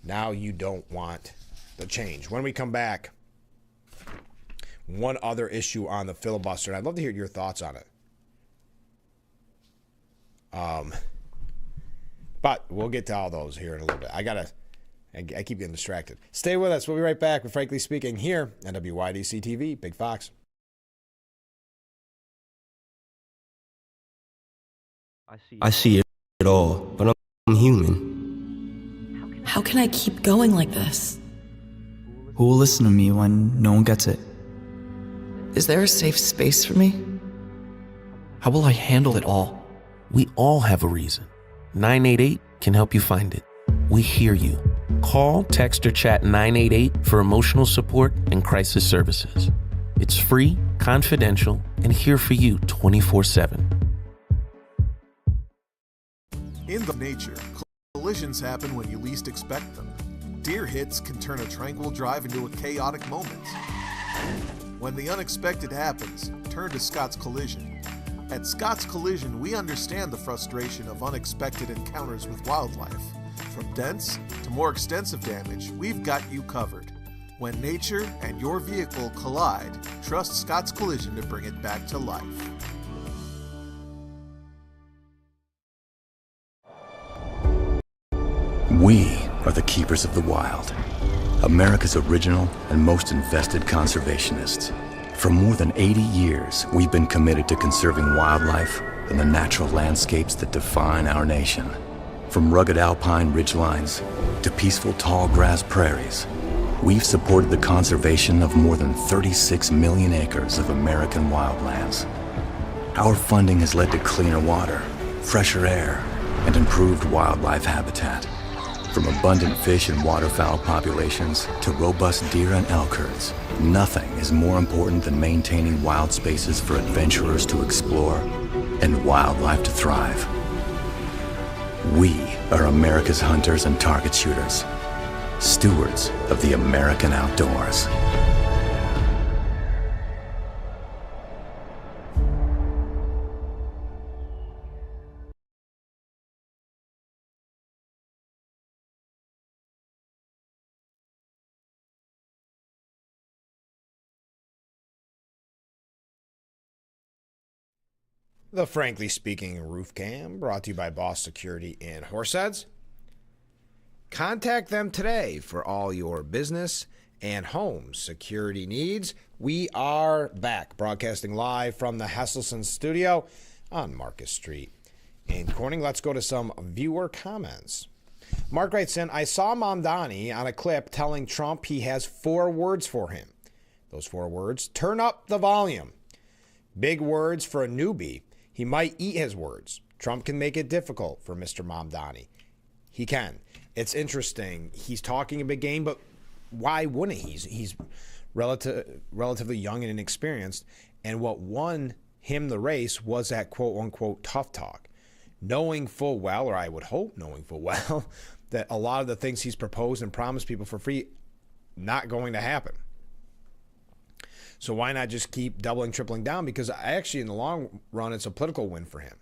S1: now you don't want the change. When we come back, one other issue on the filibuster, and I'd love to hear your thoughts on it. But we'll get to all those here in a little bit. I keep getting distracted. Stay with us. We'll be right back with Frankly Speaking here on WYDC TV, Big Fox.
S15: I see it all, but I'm human.
S16: How can I keep going like this?
S17: Who will listen to me when no one gets it?
S16: Is there a safe space for me?
S17: How will I handle it all?
S18: We all have a reason. 988 can help you find it. We hear you. Call, text, or chat 988 for emotional support and crisis services. It's free, confidential, and here for you 24/7.
S14: In the nature, collisions happen when you least expect them. Deer hits can turn a tranquil drive into a chaotic moment. When the unexpected happens, turn to Scott's Collision. At Scott's Collision, we understand the frustration of unexpected encounters with wildlife. From dents to more extensive damage, we've got you covered. When nature and your vehicle collide, trust Scott's Collision to bring it back to life.
S19: We are the keepers of the wild, America's original and most invested conservationists. For more than 80 years, we've been committed to conserving wildlife and the natural landscapes that define our nation. From rugged alpine ridgelines to peaceful tall grass prairies, we've supported the conservation of more than 36 million acres of American wildlands. Our funding has led to cleaner water, fresher air, and improved wildlife habitat. From abundant fish and waterfowl populations to robust deer and elk herds, nothing is more important than maintaining wild spaces for adventurers to explore and wildlife to thrive. We are America's hunters and target shooters, stewards of the American outdoors.
S1: The Frankly Speaking Roof Cam, brought to you by Boss Security in Horseheads. Contact them today for all your business and home security needs. We are back, broadcasting live from the Hesselson studio on Marcus Street in Corning. Let's go to some viewer comments. Mark writes in, I saw Mamdani on a clip telling Trump he has 4 words for him. Those 4 words: turn up the volume. Big words for a newbie. He might eat his words. Trump can make it difficult for Mr. Mamdani. He can. It's interesting. He's talking a big game, but why wouldn't he? He's relatively young and inexperienced, and what won him the race was that quote-unquote tough talk, knowing full well, or I would hope knowing full well, that a lot of the things he's proposed and promised people for free not going to happen. So why not just keep doubling, tripling down? Because actually, in the long run, it's a political win for him.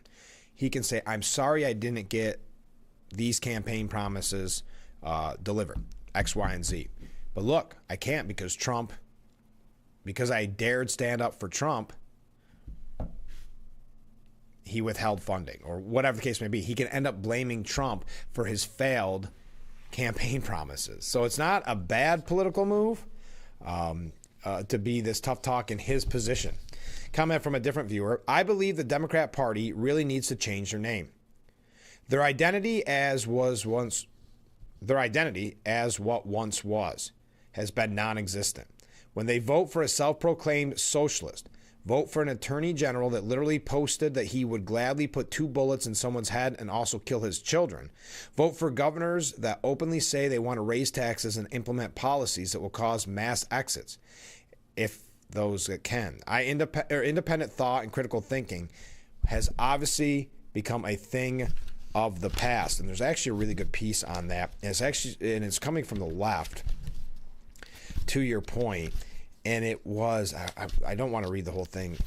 S1: He can say, I'm sorry I didn't get these campaign promises delivered, X, Y, and Z. But look, I can't because I dared stand up for Trump, he withheld funding, or whatever the case may be. He can end up blaming Trump for his failed campaign promises. So it's not a bad political move to be this tough talk in his position. Comment from a different viewer. I believe the Democrat Party really needs to change their name. Their identity as what once was has been non-existent. When they vote for a self-proclaimed socialist, vote for an attorney general that literally posted that he would gladly put 2 bullets in someone's head and also kill his children, vote for governors that openly say they want to raise taxes and implement policies that will cause mass exits, if those that can. Independent thought and critical thinking has obviously become a thing of the past, and there's actually a really good piece on that. And it's coming from the left, to your point, and it was, I don't want to read the whole thing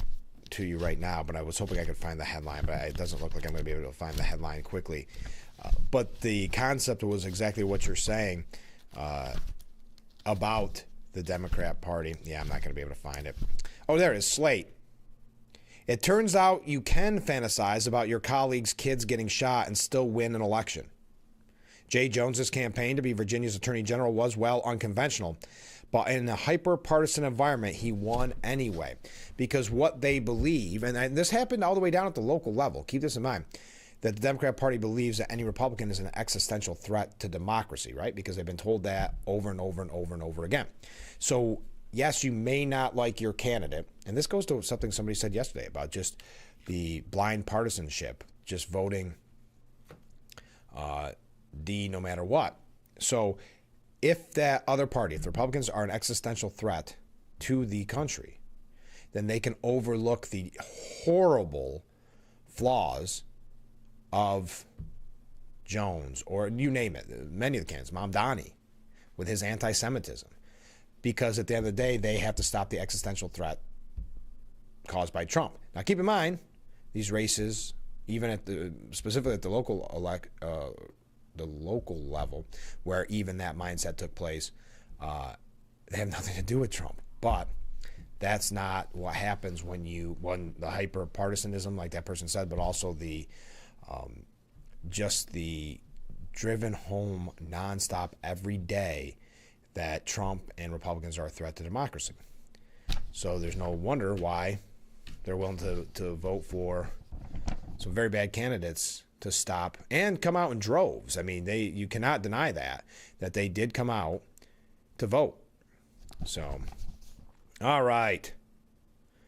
S1: to you right now, but I was hoping I could find the headline, but it doesn't look like I'm going to be able to find the headline quickly. But the concept was exactly what you're saying about the Democrat Party. Yeah, I'm not going to be able to find it. Oh, there it is, Slate. It turns out you can fantasize about your colleagues' kids getting shot and still win an election. Jay Jones's campaign to be Virginia's Attorney General was, well, unconventional, but in a hyper-partisan environment, he won anyway. Because what they believe, and this happened all the way down at the local level, keep this in mind, that the Democrat Party believes that any Republican is an existential threat to democracy, right? Because they've been told that over and over and over and over again. So, yes, you may not like your candidate, and this goes to something somebody said yesterday about just the blind partisanship, just voting D no matter what. So if that other party, if the Republicans are an existential threat to the country, then they can overlook the horrible flaws of Jones, or you name it, many of the candidates, Mamdani, with his anti-Semitism. Because at the end of the day, they have to stop the existential threat caused by Trump. Now, keep in mind, these races, even specifically at the local level, where even that mindset took place, they have nothing to do with Trump. But that's not what happens when the hyper partisanism, like that person said, but also the just the driven home nonstop every day that Trump and Republicans are a threat to democracy. So there's no wonder why they're willing to vote for some very bad candidates to stop and come out in droves. I mean, you cannot deny that they did come out to vote. So, all right.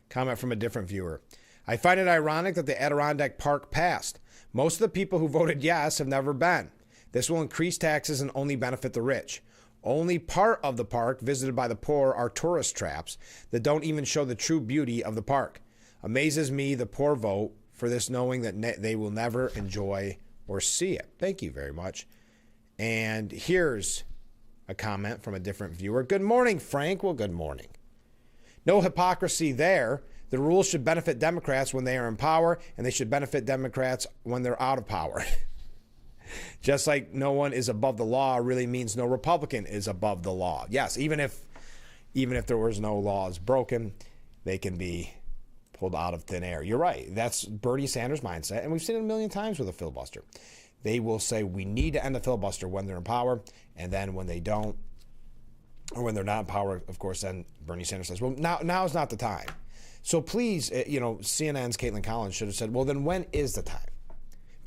S1: Comment from a different viewer. I find it ironic that the Adirondack Park passed. Most of the people who voted yes have never been. This will increase taxes and only benefit the rich. Only part of the park visited by the poor are tourist traps that don't even show the true beauty of the park. Amazes me the poor vote for this, knowing that they will never enjoy or see it. Thank you very much. And here's a comment from a different viewer. Good morning, Frank. Well, good morning. No hypocrisy there. The rules should benefit Democrats when they are in power, and they should benefit Democrats when they're out of power. Just like no one is above the law really means no Republican is above the law. Yes, even if there was no laws broken, they can be pulled out of thin air. You're right. That's Bernie Sanders' mindset, and we've seen it a million times with a filibuster. They will say we need to end the filibuster when they're in power, and then when they don't, or when they're not in power, of course, then Bernie Sanders says, well, now is not the time. So please, CNN's Caitlin Collins should have said, well, then when is the time?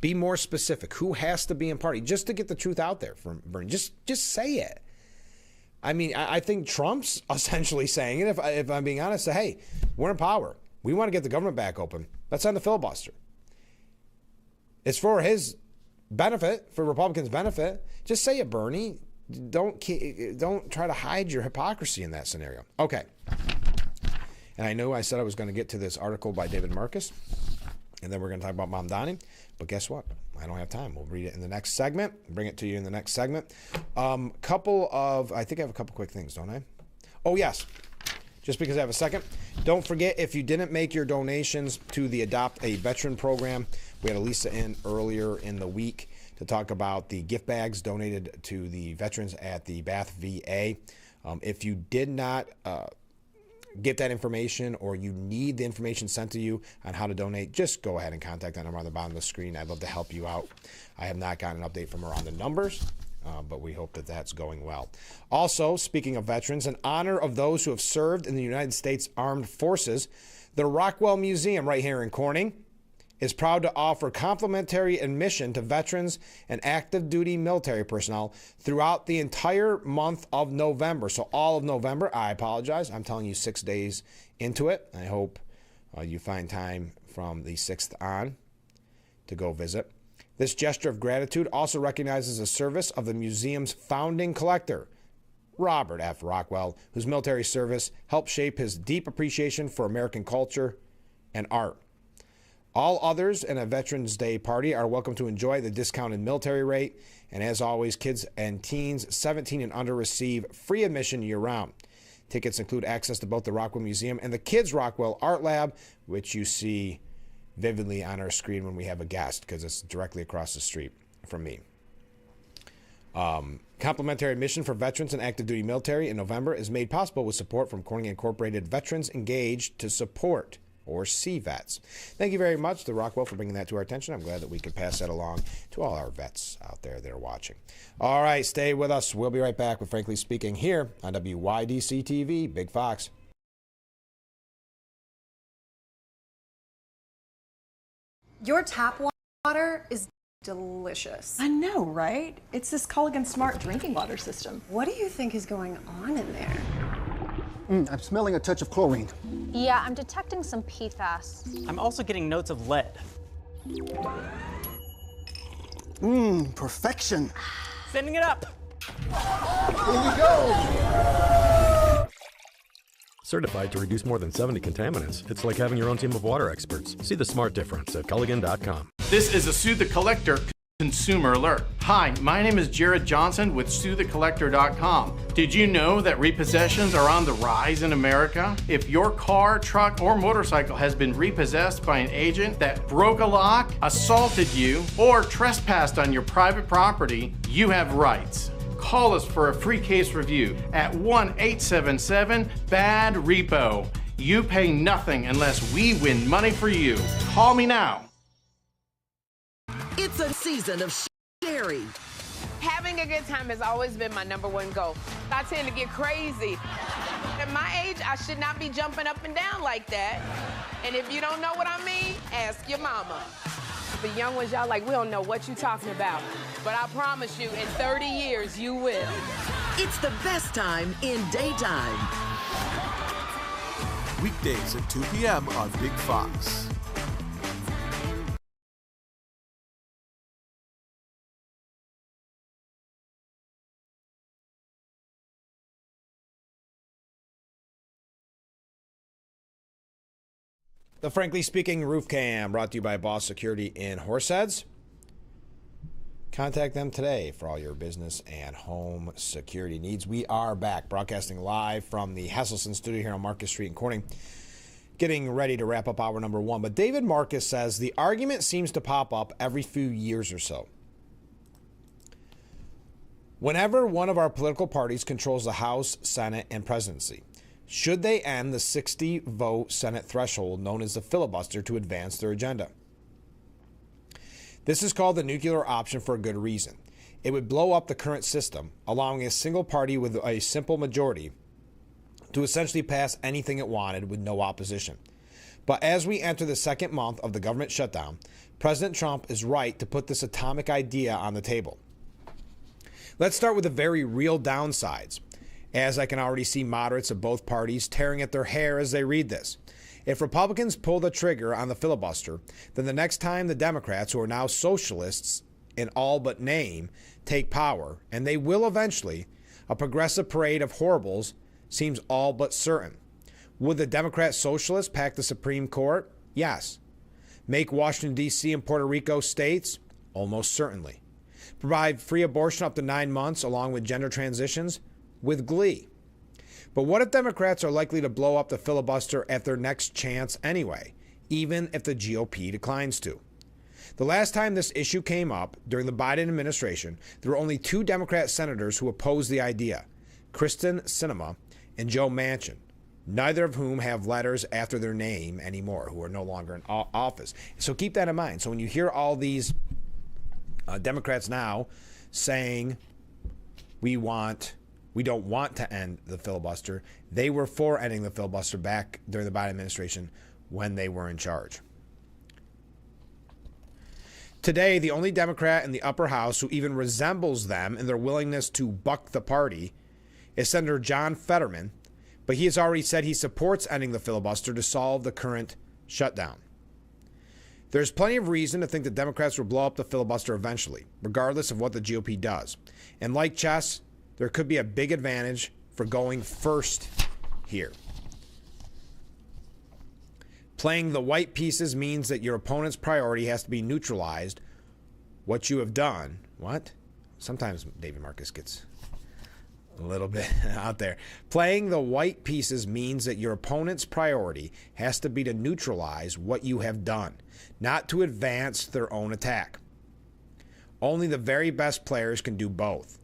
S1: Be more specific. Who has to be in party? Just to get the truth out there from Bernie. Just say it. I mean, I think Trump's essentially saying it, if I'm being honest, say, hey, we're in power. We want to get the government back open. Let's end the filibuster. It's for his benefit, for Republicans' benefit. Just say it, Bernie. Don't try to hide your hypocrisy in that scenario. Okay. And I know I said I was going to get to this article by David Marcus, and then we're going to talk about Mom Donnie. But guess what? I don't have time. We'll read it in the next segment. Bring it to you in the next segment. I think I have a couple quick things, don't I? Oh, yes. Just because I have a second. Don't forget, if you didn't make your donations to the Adopt a Veteran program, we had Elisa in earlier in the week to talk about the gift bags donated to the veterans at the Bath VA. If you did not get that information, or you need the information sent to you on how to donate, just go ahead and contact that number on the bottom of the screen. I'd love to help you out. I have not gotten an update from her on the numbers, but we hope that that's going well. Also, speaking of veterans, in honor of those who have served in the United States Armed Forces, the Rockwell Museum right here in Corning is proud to offer complimentary admission to veterans and active duty military personnel throughout the entire month of November. So all of November. I apologize. I'm telling you 6 days into it. I hope you find time from the 6th on to go visit. This gesture of gratitude also recognizes the service of the museum's founding collector, Robert F. Rockwell, whose military service helped shape his deep appreciation for American culture and art. All others in a Veterans Day party are welcome to enjoy the discounted military rate. And as always, kids and teens 17 and under receive free admission year-round. Tickets include access to both the Rockwell Museum and the Kids Rockwell Art Lab, which you see vividly on our screen when we have a guest, because it's directly across the street from me. Complimentary admission for veterans and active duty military in November is made possible with support from Corning Incorporated Veterans Engaged to Support, or CVETs. Thank you very much to Rockwell for bringing that to our attention. I'm glad that we could pass that along to all our vets out there that are watching. All right, stay with us. We'll be right back with Frankly Speaking here on WYDC TV, Big Fox.
S20: Your tap water is delicious.
S21: I know, right? It's this Culligan Smart drinking water system.
S20: What do you think is going on in there?
S22: I'm smelling a touch of chlorine.
S23: Yeah, I'm detecting some PFAS.
S24: I'm also getting notes of lead.
S22: Perfection.
S24: Sending it up.
S22: Here we go.
S25: Certified to reduce more than 70 contaminants. It's like having your own team of water experts. See the smart difference at Culligan.com.
S10: This is a Sue the Collector consumer alert. Hi, my name is Jared Johnson with SueTheCollector.com. Did you know that repossessions are on the rise in America? If your car, truck, or motorcycle has been repossessed by an agent that broke a lock, assaulted you, or trespassed on your private property, you have rights. Call us for a free case review at 1-877-BAD-REPO. You pay nothing unless we win money for you. Call me now.
S26: It's a season of sharing.
S27: Having a good time has always been my #1 goal. I tend to get crazy. At my age, I should not be jumping up and down like that. And if you don't know what I mean, ask your mama. The young ones, y'all like, we don't know what you're talking about. But I promise you, in 30 years, you will.
S26: It's the best time in daytime.
S14: Weekdays at 2 p.m. on Big Fox.
S1: The Frankly Speaking Roof Cam, brought to you by Boss Security in Horseheads. Contact them today for all your business and home security needs. We are back, broadcasting live from the Hesselson studio here on Marcus Street in Corning, getting ready to wrap up hour #1. But David Marcus says the argument seems to pop up every few years or so. Whenever one of our political parties controls the House, Senate, and presidency, should they end the 60-vote Senate threshold known as the filibuster to advance their agenda? This is called the nuclear option for a good reason. It would blow up the current system, allowing a single party with a simple majority to essentially pass anything it wanted with no opposition. But as we enter the second month of the government shutdown, President Trump is right to put this atomic idea on the table. Let's start with the very real downsides, as I can already see moderates of both parties tearing at their hair as they read this. If Republicans pull the trigger on the filibuster, then the next time the Democrats, who are now socialists in all but name, take power, and they will eventually, a progressive parade of horribles seems all but certain. Would the Democrat socialists pack the Supreme Court? Yes. Make Washington, D.C. and Puerto Rico states? Almost certainly. Provide free abortion up to 9 months along with gender transitions? With glee. But what if Democrats are likely to blow up the filibuster at their next chance anyway, even if the GOP declines to? The last time this issue came up, during the Biden administration, there were only 2 Democrat senators who opposed the idea, Kristen Sinema and Joe Manchin, neither of whom have letters after their name anymore, who are no longer in office. So keep that in mind. So when you hear all these Democrats now saying we don't want to end the filibuster, they were for ending the filibuster back during the Biden administration when they were in charge. Today, the only Democrat in the upper house who even resembles them in their willingness to buck the party is Senator John Fetterman, but he has already said he supports ending the filibuster to solve the current shutdown. There's plenty of reason to think that Democrats will blow up the filibuster eventually, regardless of what the GOP does. And like chess, there could be a big advantage for going first here. Playing the white pieces means that your opponent's priority has to be neutralized. What you have done, what? Sometimes David Marcus gets a little bit out there. Playing the white pieces means that your opponent's priority has to be to neutralize what you have done, not to advance their own attack. Only the very best players can do both.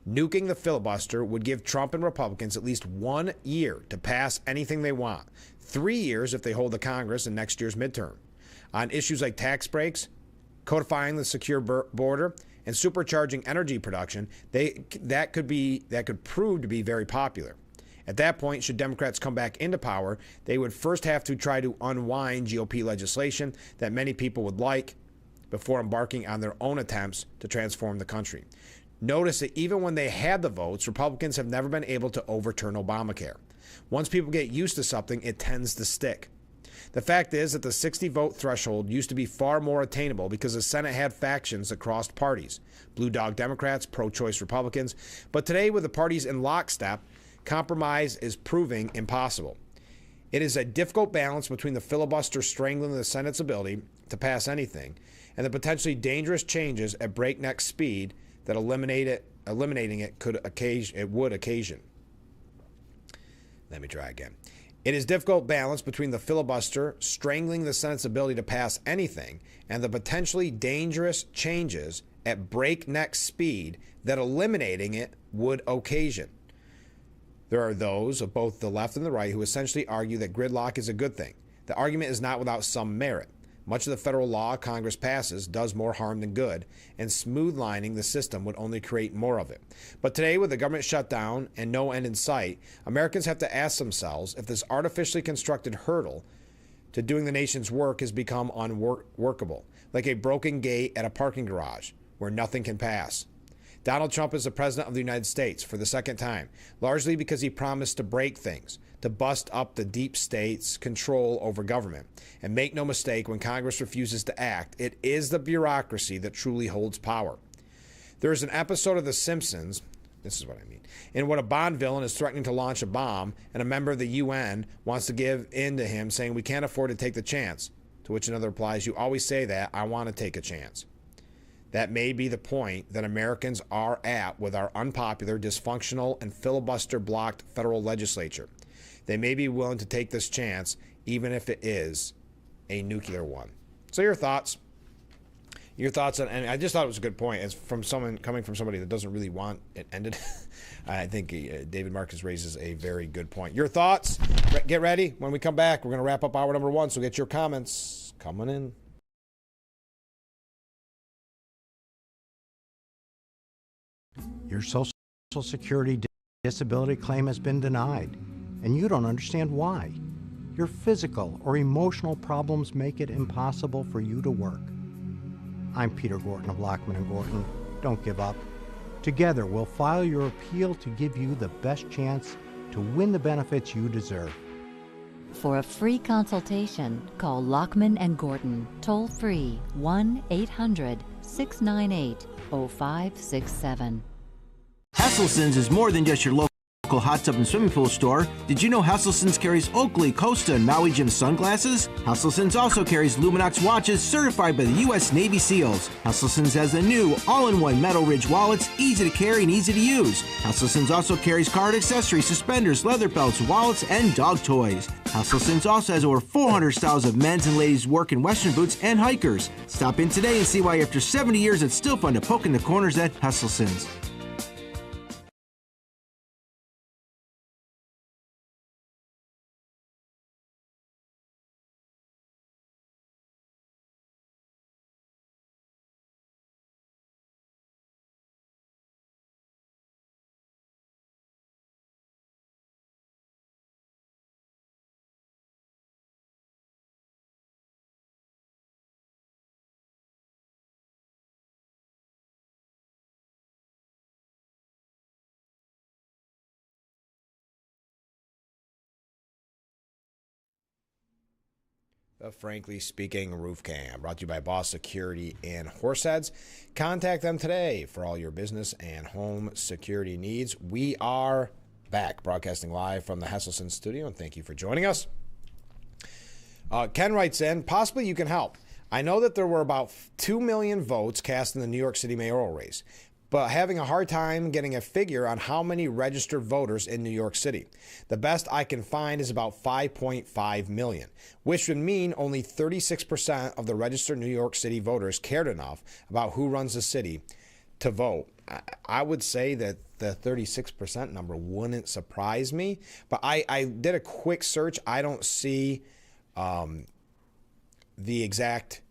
S1: Nuking the filibuster would give Trump and Republicans at least 1 year to pass anything they want, 3 years if they hold the Congress in next year's midterm. On issues like tax breaks, codifying the secure border, and supercharging energy production, that could prove to be very popular. At that point, should Democrats come back into power, they would first have to try to unwind GOP legislation that many people would like before embarking on their own attempts to transform the country. Notice that even when they had the votes, Republicans have never been able to overturn Obamacare. Once people get used to something, it tends to stick. The fact is that the 60-vote threshold used to be far more attainable because the Senate had factions that crossed parties, blue dog Democrats, pro-choice Republicans. But today, with the parties in lockstep, compromise is proving impossible. It is a difficult balance between the filibuster strangling the Senate's ability to pass anything and the potentially dangerous changes at breakneck speed that eliminating it would occasion. Let me try again. It is a difficult balance between the filibuster strangling the Senate's ability to pass anything and the potentially dangerous changes at breakneck speed that eliminating it would occasion. There are those of both the left and the right who essentially argue that gridlock is a good thing. The argument is not without some merit. Much of the federal law Congress passes does more harm than good, and smoothlining the system would only create more of it. But today, with the government shut down and no end in sight, Americans have to ask themselves if this artificially constructed hurdle to doing the nation's work has become unworkable, like a broken gate at a parking garage where nothing can pass. Donald Trump is the president of the United States for the second time, largely because he promised to break things, to bust up the deep state's control over government. And make no mistake, when Congress refuses to act, it is the bureaucracy that truly holds power. There is an episode of The Simpsons, this is what I mean, in what a Bond villain is threatening to launch a bomb, and a member of the UN wants to give in to him, saying, "We can't afford to take the chance." To which another replies, "You always say that. I want to take a chance." That may be the point that Americans are at with our unpopular, dysfunctional, and filibuster-blocked federal legislature. They may be willing to take this chance, even if it is a nuclear one. So your thoughts? Your thoughts on, and I just thought it was a good point. As from someone coming from somebody that doesn't really want it ended, I think David Marcus raises a very good point. Your thoughts? Get ready. When we come back, we're going to wrap up hour number 1. So get your comments coming in.
S2: Your Social Security disability claim has been denied, and you don't understand why. Your physical or emotional problems make it impossible for you to work. I'm Peter Gorton of Lockman & Gorton. Don't give up. Together, we'll file your appeal to give you the best chance to win the benefits you deserve.
S3: For a free consultation, call Lockman and Gordon, toll free 1-800-698-0567.
S4: Hasselson's is more than just your local hot tub and swimming pool store. Did you know Hasselson's carries Oakley, Costa, and Maui Jim sunglasses? Hasselson's also carries Luminox watches certified by the U.S. Navy SEALs. Hasselson's has the new all-in-one Metal Ridge wallets, easy to carry and easy to use. Hasselson's also carries card accessories, suspenders, leather belts, wallets, and dog toys. Hasselson's also has over 400 styles of men's and ladies' work and western boots and hikers. Stop in today and see why after 70 years it's still fun to poke in the corners at Hasselson's.
S1: The Frankly Speaking Roof Cam, brought to you by Boss Security in Horseheads. Contact them today for all your business and home security needs. We are back, broadcasting live from the Hesselson studio, and thank you for joining us. Ken writes in, possibly you can help. I know that there were about 2 million votes cast in the New York City mayoral race, but having a hard time getting a figure on how many registered voters in New York City. The best I can find is about 5.5 million, which would mean only 36% of the registered New York City voters cared enough about who runs the city to vote. I would say that the 36% number wouldn't surprise me, but I did a quick search. I don't see the exact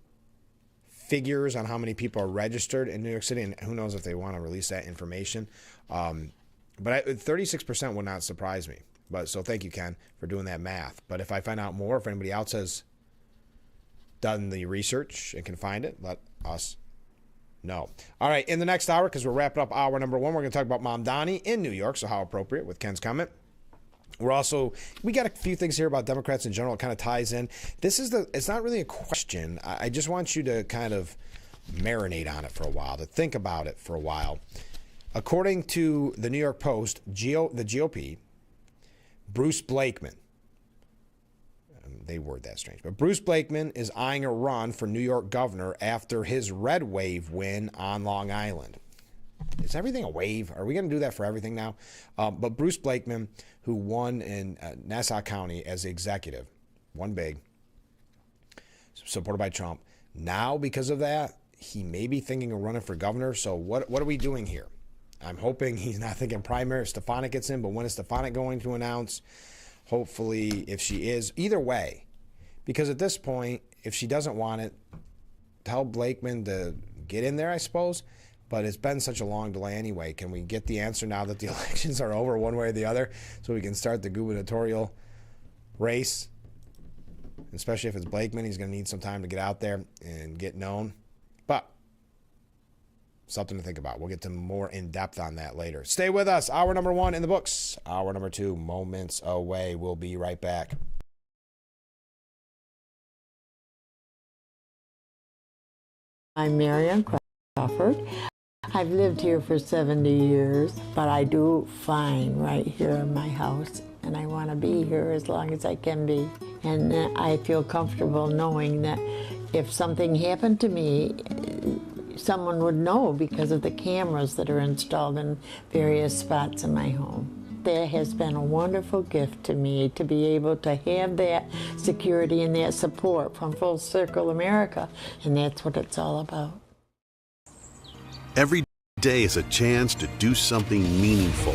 S1: figures on how many people are registered in New York City, and who knows if they want to release that information. But 36% would not surprise me. But so thank you, Ken, for doing that math. But if I find out more, if anybody else has done the research and can find it, let us know. All right, in the next hour, because we're wrapping up hour number 1, we're going to talk about Mom Donnie in New York, so how appropriate with Ken's comment. We got a few things here about Democrats in general. It kind of ties in. It's not really a question. I just want you to kind of marinate on it for a while, to think about it for a while. According to the New York Post, the GOP, Bruce Blakeman, they word that strange, but Bruce Blakeman is eyeing a run for New York governor after his red wave win on Long Island. Is everything a wave? Are we going to do that for everything now? But Bruce Blakeman, who won in Nassau County as the executive, won big, supported by Trump. Now, because of that, he may be thinking of running for governor. So what are we doing here? I'm hoping he's not thinking primary. Stefanik gets in, but when is Stefanik going to announce? Hopefully, if she is, either way. Because at this point, if she doesn't want it, tell Blakeman to get in there, I suppose. But it's been such a long delay anyway. Can we get the answer now that the elections are over one way or the other so we can start the gubernatorial race? Especially if it's Blakeman, he's going to need some time to get out there and get known. But something to think about. We'll get to more in depth on that later. Stay with us. Hour number 1 in the books. Hour number 2, moments away. We'll be right back.
S5: I'm Marianne Crawford. I've lived here for 70 years, but I do fine right here in my house, and I want to be here as long as I can be. And I feel comfortable knowing that if something happened to me, someone would know because of the cameras that are installed in various spots in my home. That has been a wonderful gift to me to be able to have that security and that support from Full Circle America, and that's what it's all about.
S6: Every day is a chance to do something meaningful.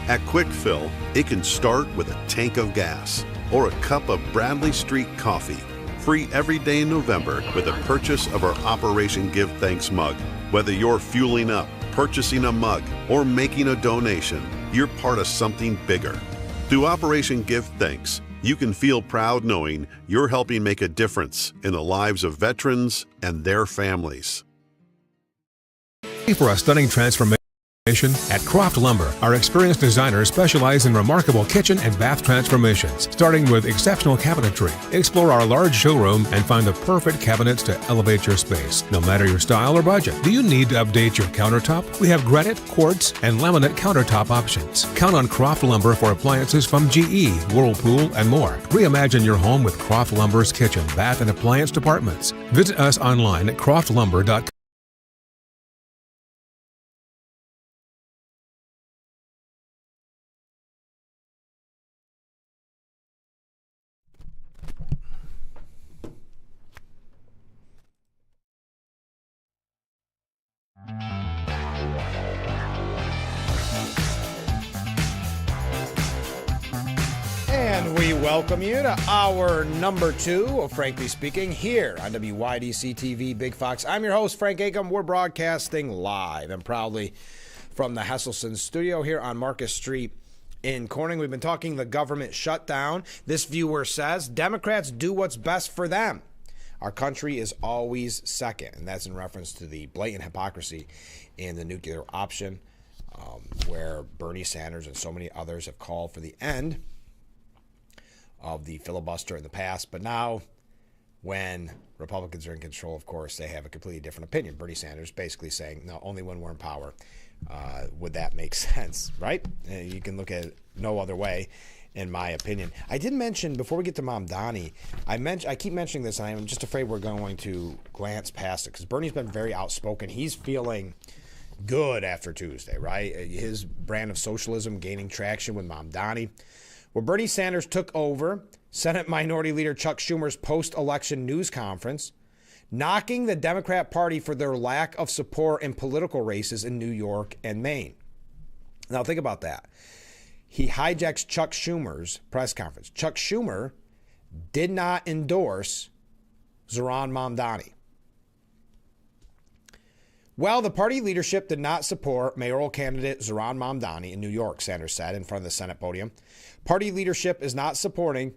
S6: At Quick Fill, it can start with a tank of gas or a cup of Bradley Street coffee. Free every day in November with a purchase of our Operation Give Thanks mug. Whether you're fueling up, purchasing a mug, or making a donation, you're part of something bigger. Through Operation Give Thanks, you can feel proud knowing you're helping make a difference in the lives of veterans and their families.
S11: For a stunning transformation At Croft Lumber, our experienced designers specialize in remarkable kitchen and bath transformations, starting with exceptional cabinetry. Explore our large showroom and find the perfect cabinets to elevate your space, no matter your style or budget. Do you need to update your countertop? We have granite, quartz, and laminate countertop options. Count on Croft Lumber for appliances from GE, Whirlpool, and more. Reimagine your home with Croft Lumber's kitchen, bath, and appliance departments. Visit us online at croftlumber.com.
S1: And we welcome you to hour number 2 of Frankly Speaking here on WYDC TV Big Fox. I'm your host, Frank Acom. We're broadcasting live and proudly from the Hesselson studio here on Marcus Street in Corning. We've been talking the government shutdown. This viewer says, Democrats do what's best for them. Our country is always second. And that's in reference to the blatant hypocrisy in the nuclear option, where Bernie Sanders and so many others have called for the end of the filibuster in the past. But now, when Republicans are in control, of course, they have a completely different opinion. Bernie Sanders basically saying, no, only when we're in power would that make sense, right? You can look at it no other way, in my opinion. I did mention, before we get to Mom Donnie, I keep mentioning this, and I'm just afraid we're going to glance past it, because Bernie's been very outspoken. He's feeling good after Tuesday, right? His brand of socialism gaining traction with Mom Donnie. Well, Bernie Sanders took over Senate Minority Leader Chuck Schumer's post-election news conference, knocking the Democrat Party for their lack of support in political races in New York and Maine. Now, think about that. He hijacks Chuck Schumer's press conference. Chuck Schumer did not endorse Zohran Mamdani. Well, the party leadership did not support mayoral candidate Zohran Mamdani in New York, Sanders said in front of the Senate podium. Party leadership is not supporting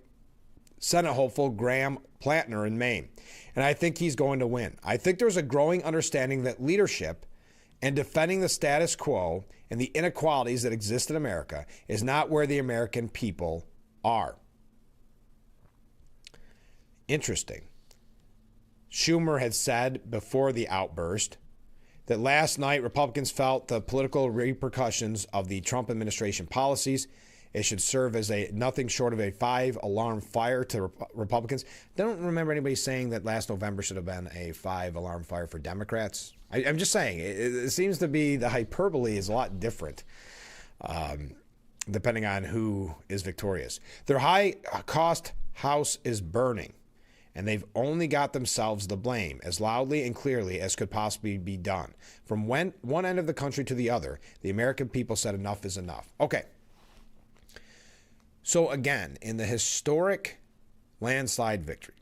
S1: Senate hopeful Graham Plantner in Maine, and I think he's going to win. I think there's a growing understanding that leadership and defending the status quo and the inequalities that exist in America is not where the American people are. Interesting. Schumer had said before the outburst that last night Republicans felt the political repercussions of the Trump administration policies. It should serve as nothing short of a 5-alarm fire to Republicans. I don't remember anybody saying that last November should have been a 5-alarm fire for Democrats. I'm just saying, it seems to be the hyperbole is a lot different depending on who is victorious. Their high-cost house is burning, and they've only got themselves the blame, as loudly and clearly as could possibly be done. From one end of the country to the other, the American people said enough is enough. Okay. So again, in the historic landslide victory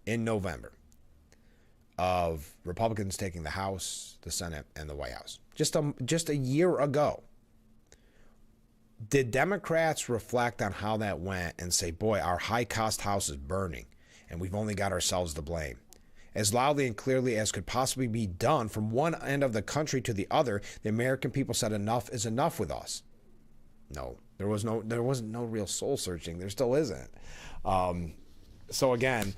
S1: in November of Republicans taking the House, the Senate, and the White House, just a year ago, did Democrats reflect on how that went and say, boy, our high-cost house is burning, and we've only got ourselves to blame? As loudly and clearly as could possibly be done from one end of the country to the other, the American people said enough is enough with us. No, there wasn't no real soul searching. There still isn't. So again,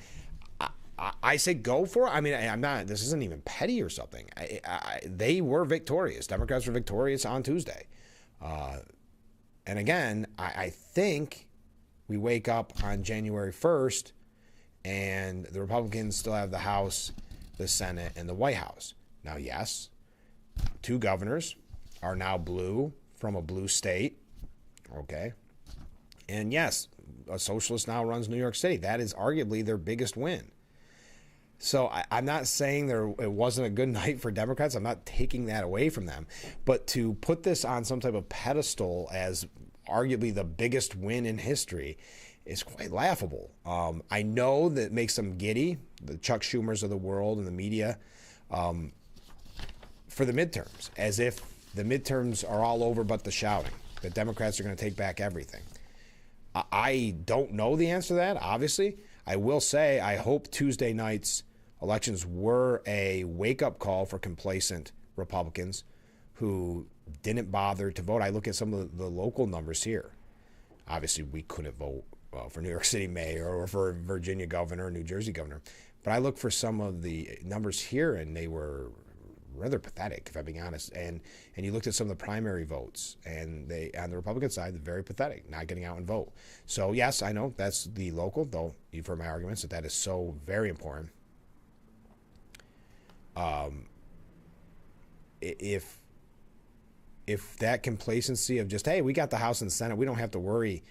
S1: I say go for it. I mean, I'm not. This isn't even petty or something. They were victorious. Democrats were victorious on Tuesday. And again, I think we wake up on January 1st, and the Republicans still have the House, the Senate, and the White House. Now, yes, 2 governors are now blue from a blue state. Okay. And yes, a socialist now runs New York City. That is arguably their biggest win. So I'm not saying it wasn't a good night for Democrats. I'm not taking that away from them. But to put this on some type of pedestal as arguably the biggest win in history is quite laughable. I know that makes them giddy, the Chuck Schumers of the world and the media, for the midterms, as if the midterms are all over but the shouting. The Democrats are going to take back everything. I don't know the answer to that, obviously. I will say I hope Tuesday night's elections were a wake-up call for complacent Republicans who didn't bother to vote. I look at some of the local numbers here. Obviously, we couldn't vote for New York City mayor or for Virginia governor or New Jersey governor. But I look for some of the numbers here, and they were rather pathetic, if I'm being honest. And you looked at some of the primary votes, and they, on the Republican side, they're very pathetic, not getting out and vote. So, yes, I know that's the local, though you've heard my arguments that is so very important. If that complacency of just, hey, we got the House and Senate, we don't have to worry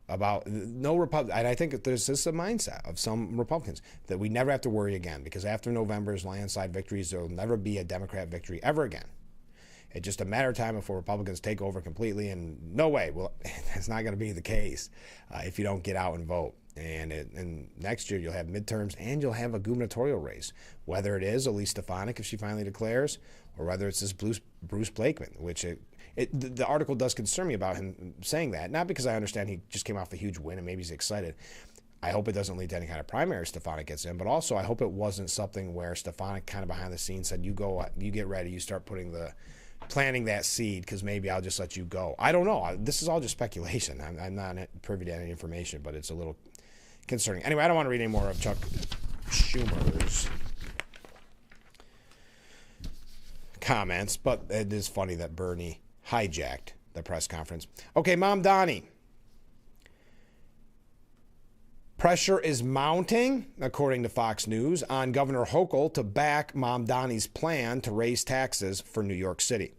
S1: about no Republican. And I think there's this a mindset of some Republicans that we never have to worry again, because after November's landslide victories, there will never be a Democrat victory ever again. It's just a matter of time before Republicans take over completely, and no way. Well, that's not going to be the case if you don't get out and vote. And next year you'll have midterms and you'll have a gubernatorial race, whether it is Elise Stefanik if she finally declares, or whether it's this Bruce Blakeman, which the article does concern me about him saying that, not because I understand he just came off a huge win and maybe he's excited. I hope it doesn't lead to any kind of primary Stefanik gets in, but also I hope it wasn't something where Stefanik kind of behind the scenes said, you get ready, you start planting that seed, because maybe I'll just let you go. I don't know. This is all just speculation. I'm not privy to any information, but it's a little concerning. Anyway, I don't want to read any more of Chuck Schumer's comments, but it is funny that Bernie hijacked the press conference. Okay, Mom Donnie. Pressure is mounting, according to Fox News, on Governor Hochul to back Mom Donnie's plan to raise taxes for New York City.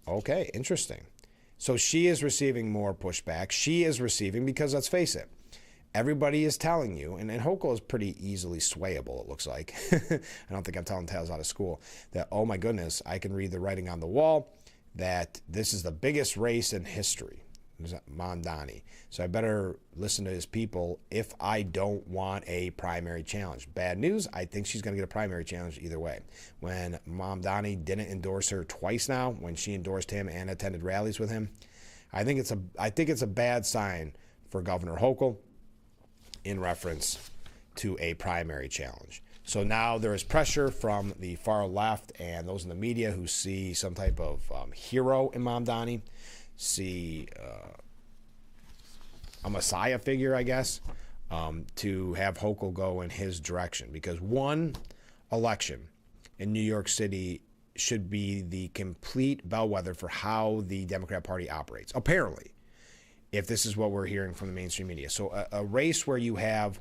S1: Okay, interesting. So she is receiving more pushback. She is receiving, because let's face it, everybody is telling you, and Hochul is pretty easily swayable, it looks like. I don't think I'm telling tales out of school, that, oh my goodness, I can read the writing on the wall, that this is the biggest race in history. Mamdani. So I better listen to his people if I don't want a primary challenge. Bad news, I think she's going to get a primary challenge either way. When Mamdani didn't endorse her twice now, when she endorsed him and attended rallies with him, I think it's a bad sign for Governor Hochul in reference to a primary challenge. So now there is pressure from the far left and those in the media who see some type of hero in Mamdani, see a messiah figure, I guess, to have Hochul go in his direction. Because one election in New York City should be the complete bellwether for how the Democrat Party operates, apparently, if this is what we're hearing from the mainstream media. So a race where you have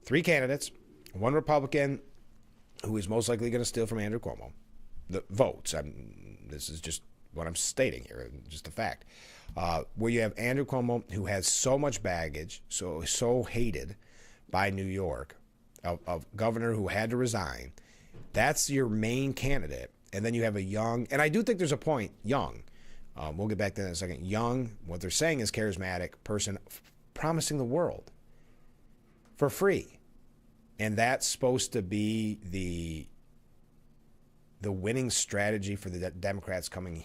S1: three candidates, one Republican who is most likely going to steal from Andrew Cuomo the votes. This is just what I'm stating here, just a fact. Where you have Andrew Cuomo, who has so much baggage, so hated by New York, a governor who had to resign. That's your main candidate. And then you have a young, and I do think there's a point, young, we'll get back to that in a second, young, what they're saying is charismatic person promising the world for free. And that's supposed to be the winning strategy for the Democrats coming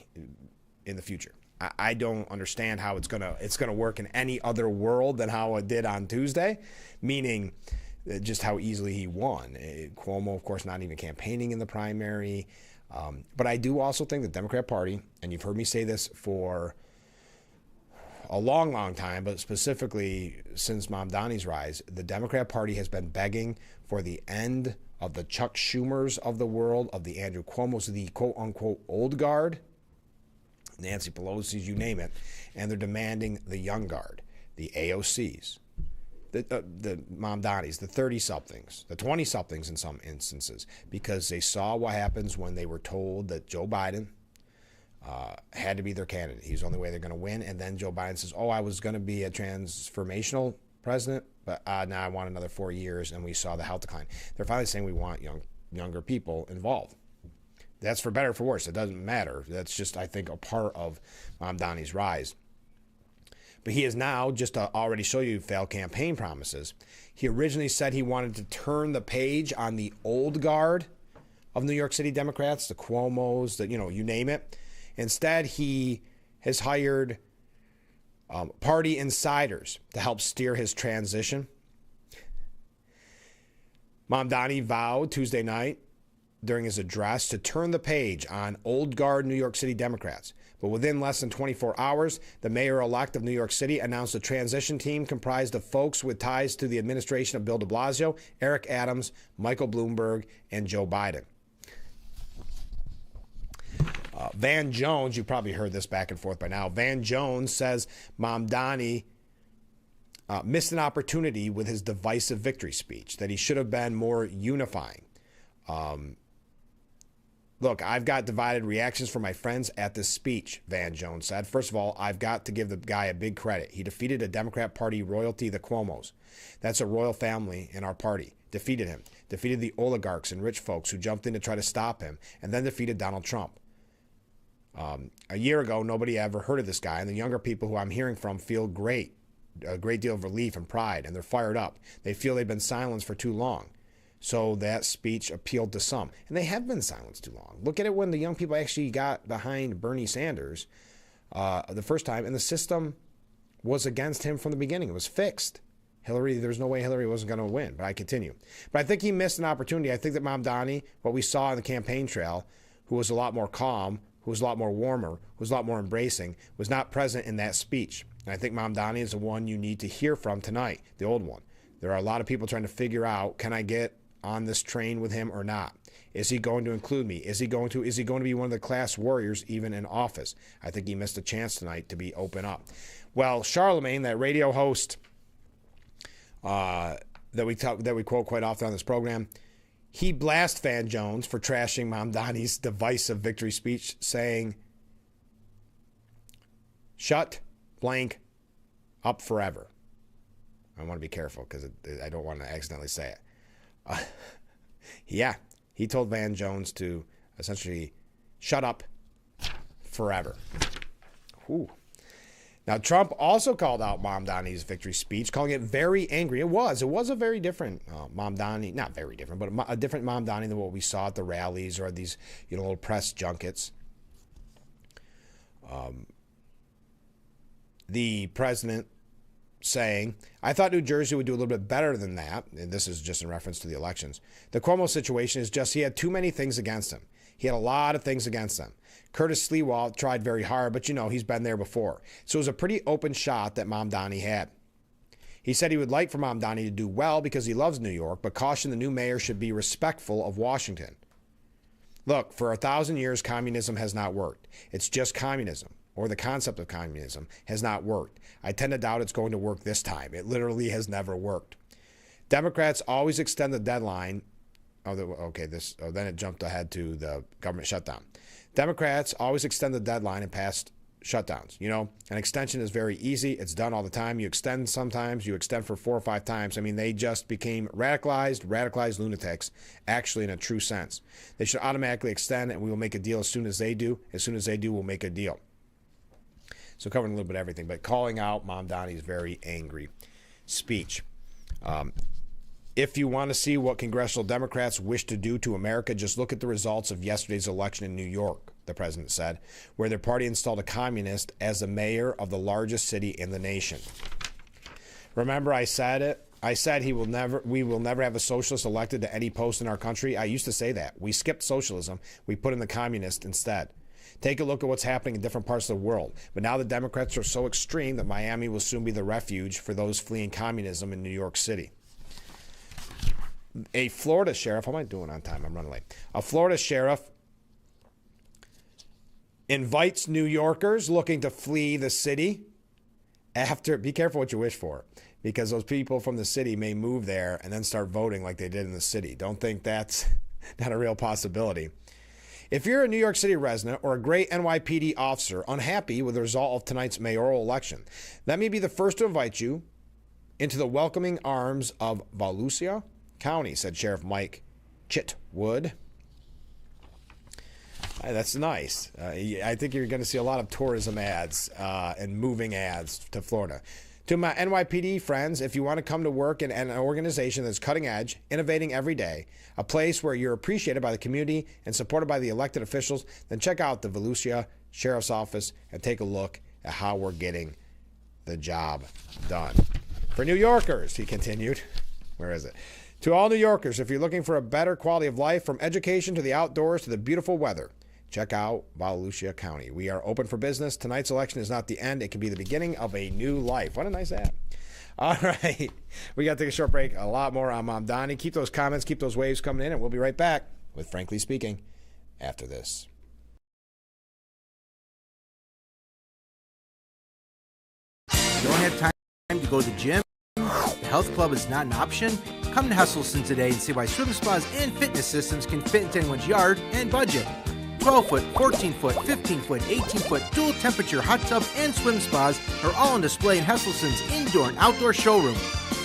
S1: in the future. I don't understand how it's gonna work in any other world than how it did on Tuesday, meaning just how easily he won. Cuomo, of course, not even campaigning in the primary. But I do also think the Democrat Party, and you've heard me say this for a long, long time, but specifically since Mamdani's rise, the Democrat Party has been begging for the end of the Chuck Schumers of the world, of the Andrew Cuomos, of the quote-unquote old guard, Nancy Pelosi's, you name it, and they're demanding the young guard, the AOCs, the Mamdanis, the 30-somethings, the 20-somethings in some instances, because they saw what happens when they were told that Joe Biden had to be their candidate. He's the only way they're going to win. And then Joe Biden says, I was going to be a transformational president, but now I want another 4 years, and we saw the health decline. They're finally saying we want younger people involved. That's for better or for worse. It doesn't matter. That's just, I think, a part of Mamdani's rise. But he has now, just to already show you failed campaign promises, he originally said he wanted to turn the page on the old guard of New York City Democrats, the Cuomos, you name it. Instead, he has hired party insiders to help steer his transition. Mamdani vowed Tuesday night during his address to turn the page on old guard New York City Democrats. But within less than 24 hours, the mayor-elect of New York City announced a transition team comprised of folks with ties to the administration of Bill de Blasio, Eric Adams, Michael Bloomberg, and Joe Biden. Van Jones, you probably heard this back and forth by now. Van Jones says Mamdani missed an opportunity with his divisive victory speech, that he should have been more unifying. Look, I've got divided reactions from my friends at this speech, Van Jones said. First of all, I've got to give the guy a big credit. He defeated a Democrat Party royalty, the Cuomos. That's a royal family in our party. Defeated him. Defeated the oligarchs and rich folks who jumped in to try to stop him, and then defeated Donald Trump. A year ago, nobody ever heard of this guy, and the younger people who I'm hearing from feel great, a great deal of relief and pride, and they're fired up. They feel they've been silenced for too long. So that speech appealed to some. And they have been silenced too long. Look at it when the young people actually got behind Bernie Sanders the first time, and the system was against him from the beginning. It was fixed. Hillary, there's no way Hillary wasn't going to win, but I continue. But I think he missed an opportunity. I think that Mamdani, what we saw on the campaign trail, who was a lot more calm, who was a lot more warmer, who was a lot more embracing, was not present in that speech. And I think Mamdani is the one you need to hear from tonight, the old one. There are a lot of people trying to figure out, can I get on this train with him or not? Is he going to include me? Is he going to be one of the class warriors even in office? I think he missed a chance tonight to be open up. Well, Charlemagne, that radio host that we quote quite often on this program, he blasted Van Jones for trashing Mamdani's divisive victory speech, saying, "Shut blank up forever." I want to be careful because I don't want to accidentally say it. Yeah, he told Van Jones to essentially shut up forever. Whew. Now, Trump also called out Mamdani's victory speech, calling it very angry. It was a very different Mamdani, not very different, but a different Mamdani than what we saw at the rallies or these little press junkets. The president saying, I thought New Jersey would do a little bit better than that, and this is just in reference to the elections. The Cuomo situation is just he had too many things against him. He had a lot of things against him. Curtis Sliwa tried very hard, but he's been there before. So it was a pretty open shot that Mamdani had. He said he would like for Mamdani to do well because he loves New York, but cautioned the new mayor should be respectful of Washington. Look, for 1,000 years, communism has not worked. It's just communism, or the concept of communism, has not worked. I tend to doubt it's going to work this time. It literally has never worked. Democrats always extend the deadline. Then it jumped ahead to the government shutdown. Democrats always extend the deadline and pass shutdowns. An extension is very easy. It's done all the time. You extend sometimes. You extend for 4 or 5 times. I mean, they just became radicalized lunatics, actually, in a true sense. They should automatically extend, and we will make a deal as soon as they do. As soon as they do, we'll make a deal. So covering a little bit of everything, but calling out Mamdani's very angry speech. If you want to see what congressional Democrats wish to do to America, just look at the results of yesterday's election in New York, the president said, where their party installed a communist as the mayor of the largest city in the nation. Remember, I said it. I said we will never have a socialist elected to any post in our country. I used to say that. We skipped socialism. We put in the communist instead. Take a look at what's happening in different parts of the world. But now the Democrats are so extreme that Miami will soon be the refuge for those fleeing communism in New York City. A Florida sheriff, how am I doing on time? I'm running late. A Florida sheriff invites New Yorkers looking to flee the city after, be careful what you wish for, because those people from the city may move there and then start voting like they did in the city. Don't think that's not a real possibility. If you're a New York City resident or a great NYPD officer unhappy with the result of tonight's mayoral election, let me be the first to invite you into the welcoming arms of Volusia County, said Sheriff Mike Chitwood. That's nice. I think you're going to see a lot of tourism ads and moving ads to Florida. To my NYPD friends, if you want to come to work in an organization that's cutting edge, innovating every day, a place where you're appreciated by the community and supported by the elected officials, then check out the Volusia Sheriff's Office and take a look at how we're getting the job done. For New Yorkers, he continued, Where is it? To all New Yorkers, if you're looking for a better quality of life, from education to the outdoors to the beautiful weather, check out Volusia County. We are open for business. Tonight's election is not the end. It can be the beginning of a new life. What a nice ad. All right. We got to take a short break. A lot more on Mom Donnie. Keep those comments, keep those waves coming in, and we'll be right back with Frankly Speaking after this.
S4: You don't have time to go to the gym? The health club is not an option? Come to Hesselson today and see why swim spas and fitness systems can fit into anyone's yard and budget. 12-foot, 14-foot, 15-foot, 18-foot dual temperature hot tub and swim spas are all on display in Hesselson's indoor and outdoor showroom.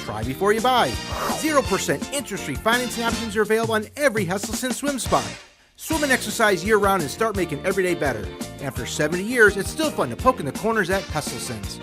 S4: Try before you buy. 0% interest-free financing options are available on every Hesselson swim spa. Swim and exercise year-round and start making every day better. After 70 years, it's still fun to poke in the corners at Hesselson's.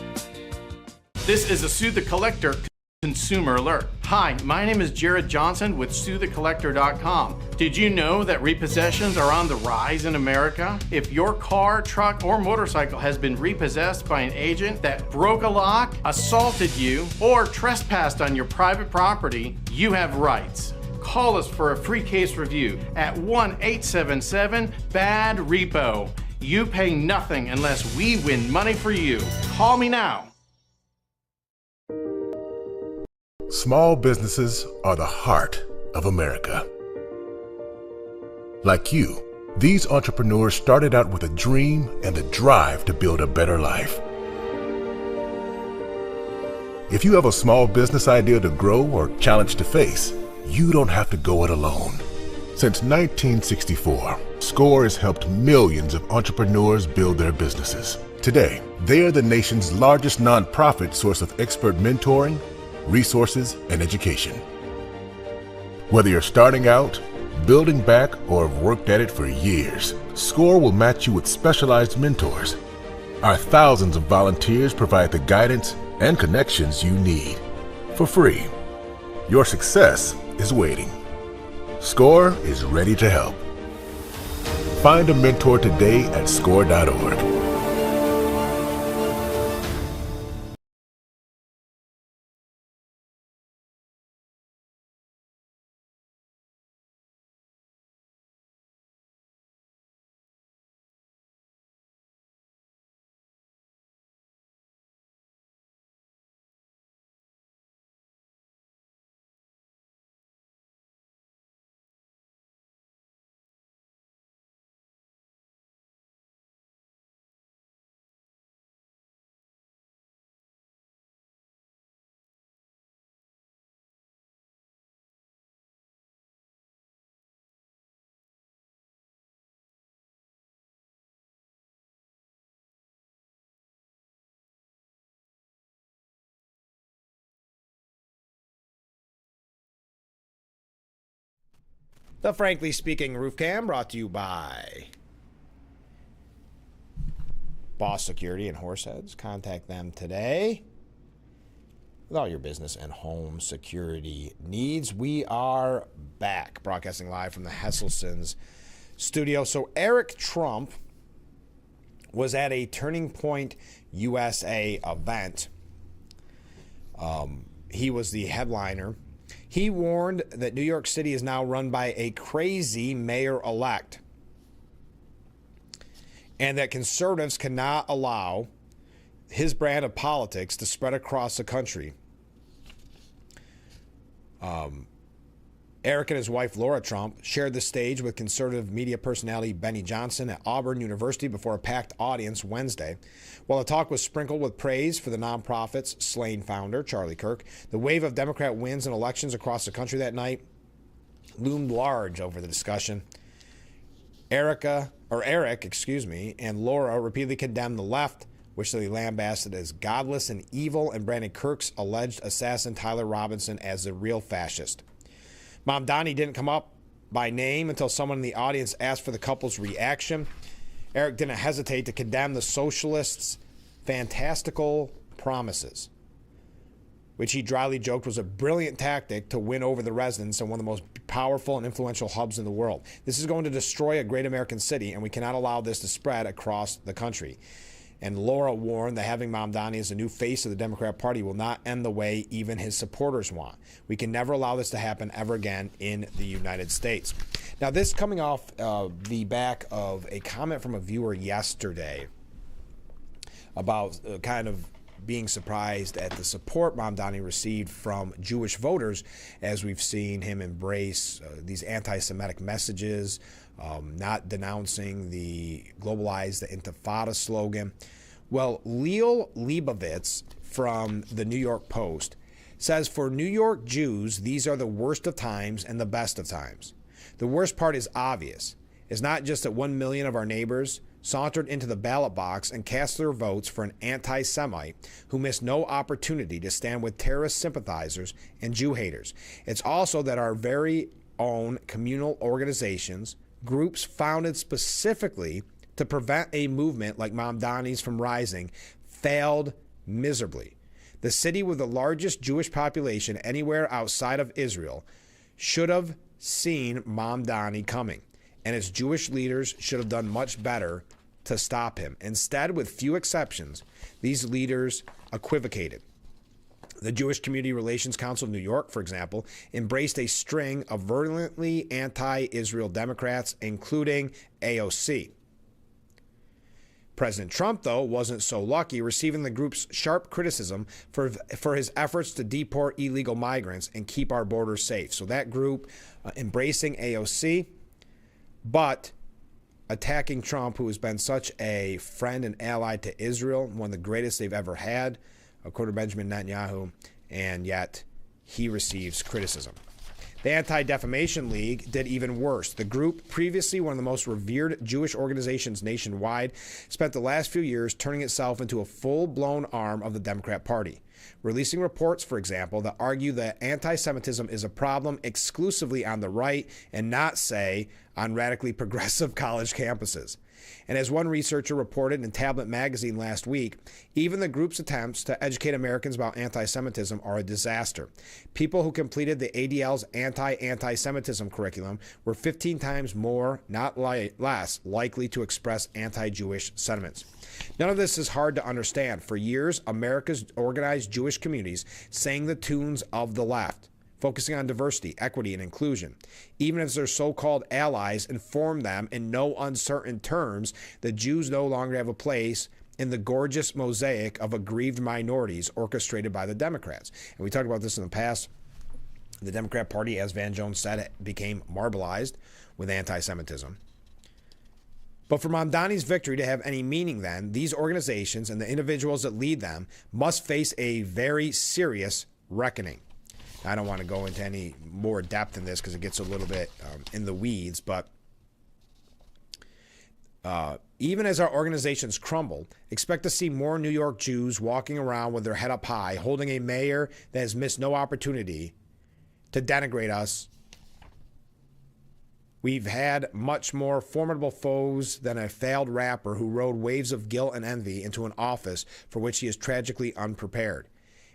S10: This is a Sue the Collector consumer alert. Hi, my name is Jared Johnson with SueTheCollector.com. Did you know that repossessions are on the rise in America? If your car, truck, or motorcycle has been repossessed by an agent that broke a lock, assaulted you, or trespassed on your private property, you have rights. Call us for a free case review at 1-877-BAD-REPO. You pay nothing unless we win money for you. Call me now.
S7: Small businesses are the heart of America. Like you, these entrepreneurs started out with a dream and the drive to build a better life. If you have a small business idea to grow or challenge to face, you don't have to go it alone. Since 1964, SCORE has helped millions of entrepreneurs build their businesses. Today, they are the nation's largest nonprofit source of expert mentoring, resources, and education. Whether you're starting out, building back, or have worked at it for years, SCORE will match you with specialized mentors. Our thousands of volunteers provide the guidance and connections you need for free. Your success is waiting. SCORE is ready to help. Find a mentor today at SCORE.org.
S1: The Frankly Speaking Roof Cam brought to you by Boss Security and Horseheads. Contact them today with all your business and home security needs. We are back, broadcasting live from the Hesselson's studio. So Eric Trump was at a Turning Point USA event. He was the headliner. He warned that New York City is now run by a crazy mayor-elect and that conservatives cannot allow his brand of politics to spread across the country. Eric and his wife, Laura Trump, shared the stage with conservative media personality Benny Johnson at Auburn University before a packed audience Wednesday. While the talk was sprinkled with praise for the nonprofit's slain founder, Charlie Kirk, the wave of Democrat wins in elections across the country that night loomed large over the discussion. Eric, and Laura repeatedly condemned the left, which they lambasted as godless and evil, and branded Kirk's alleged assassin, Tyler Robinson, as the real fascist. Mom Donnie didn't come up by name until someone in the audience asked for the couple's reaction. Eric didn't hesitate to condemn the socialists' fantastical promises, which he dryly joked was a brilliant tactic to win over the residents in one of the most powerful and influential hubs in the world. This is going to destroy a great American city, and we cannot allow this to spread across the country. And Laura warned that having Mamdani as the new face of the Democrat Party will not end the way even his supporters want. We can never allow this to happen ever again in the United States. Now, this coming off the back of a comment from a viewer yesterday about kind of being surprised at the support Mamdani received from Jewish voters as we've seen him embrace these anti-Semitic messages, not denouncing the globalize the Intifada slogan. Well, Liel Leibovitz from the New York Post says, for New York Jews, these are the worst of times and the best of times. The worst part is obvious. It's not just that 1 million of our neighbors sauntered into the ballot box and cast their votes for an anti-Semite who missed no opportunity to stand with terrorist sympathizers and Jew haters. It's also that our very own communal organizations, groups founded specifically to prevent a movement like Mamdani's from rising, failed miserably. The city with the largest Jewish population anywhere outside of Israel should have seen Mamdani coming, and its Jewish leaders should have done much better to stop him. Instead, with few exceptions, these leaders equivocated. The Jewish Community Relations Council of New York, for example, embraced a string of virulently anti-Israel Democrats, including AOC. President Trump, though, wasn't so lucky, receiving the group's sharp criticism for his efforts to deport illegal migrants and keep our borders safe. So that group embracing AOC, but attacking Trump, who has been such a friend and ally to Israel, one of the greatest they've ever had, according to Benjamin Netanyahu, and yet he receives criticism. The Anti-Defamation League did even worse. The group, previously one of the most revered Jewish organizations nationwide, spent the last few years turning itself into a full-blown arm of the Democrat Party, releasing reports, for example, that argue that anti-Semitism is a problem exclusively on the right and not, say, on radically progressive college campuses. And as one researcher reported in Tablet magazine last week, even the group's attempts to educate Americans about anti-Semitism are a disaster. People who completed the ADL's anti-Semitism curriculum were 15 times more, not less, likely to express anti-Jewish sentiments. None of this is hard to understand. For years, America's organized Jewish communities sang the tunes of the left, focusing on diversity, equity, and inclusion. Even as their so-called allies informed them in no uncertain terms that Jews no longer have a place in the gorgeous mosaic of aggrieved minorities orchestrated by the Democrats. And we talked about this in the past. The Democrat Party, as Van Jones said, became marbleized with anti-Semitism. But for Mamdani's victory to have any meaning then, these organizations and the individuals that lead them must face a very serious reckoning. I don't want to go into any more depth in this because it gets a little bit in the weeds, but even as our organizations crumble, expect to see more New York Jews walking around with their head up high, holding a mayor that has missed no opportunity to denigrate us. We've had much more formidable foes than a failed rapper who rode waves of guilt and envy into an office for which he is tragically unprepared.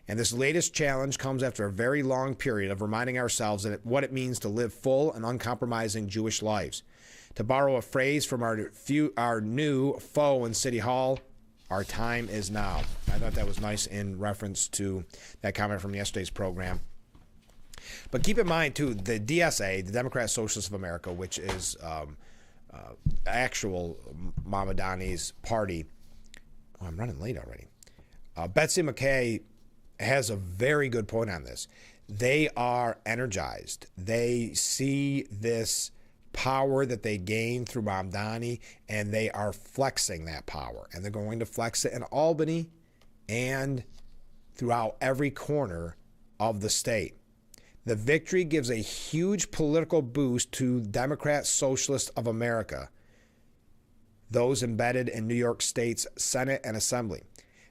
S1: And this latest challenge comes after a very long period of reminding ourselves that what it means to live full and uncompromising Jewish lives. To borrow a phrase from our new foe in City Hall, our time is now. I thought that was nice in reference to that comment from yesterday's program. But keep in mind, too, the DSA, the Democrat Socialists of America, which is actual Mamdani's party. Oh, I'm running late already. Betsy McKay has a very good point on this. They are energized. They see this power that they gained through Mamdani, and they are flexing that power. And they're going to flex it in Albany and throughout every corner of the state. The victory gives a huge political boost to Democrat Socialists of America, those embedded in New York State's Senate and Assembly.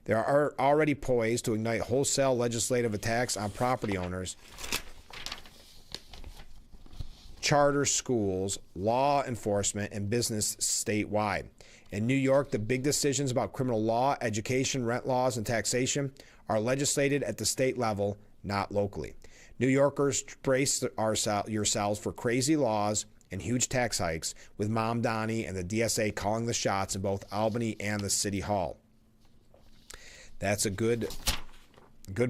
S1: They are already poised to ignite wholesale legislative attacks on property owners, charter schools, law enforcement, and business statewide. In New York, the big decisions about criminal law, education, rent laws, and taxation are legislated at the state level, not locally. New Yorkers, brace yourselves for crazy laws and huge tax hikes, with Mamdani and the DSA calling the shots in both Albany and the City Hall. That's a good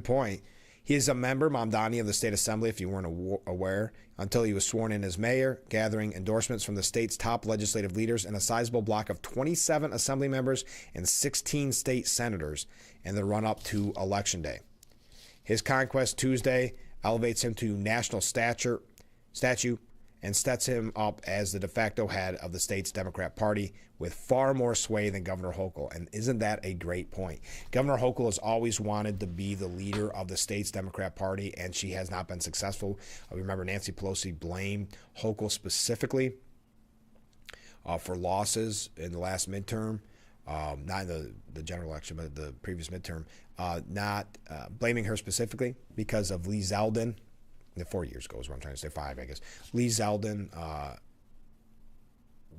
S1: point. He is a member, Mamdani, of the State Assembly, if you weren't aware, until he was sworn in as mayor, gathering endorsements from the state's top legislative leaders and a sizable block of 27 assembly members and 16 state senators in the run-up to Election Day. His conquest Tuesday elevates him to national statue and sets him up as the de facto head of the state's Democrat Party with far more sway than Governor Hochul. And isn't that a great point? Governor Hochul has always wanted to be the leader of the state's Democrat Party, and she has not been successful. I remember Nancy Pelosi blamed Hochul specifically for losses in the last midterm, not in the general election, but the previous midterm, blaming her specifically because of Lee Zeldin. 4 years ago is what I'm trying to say, 5, I guess. Lee Zeldin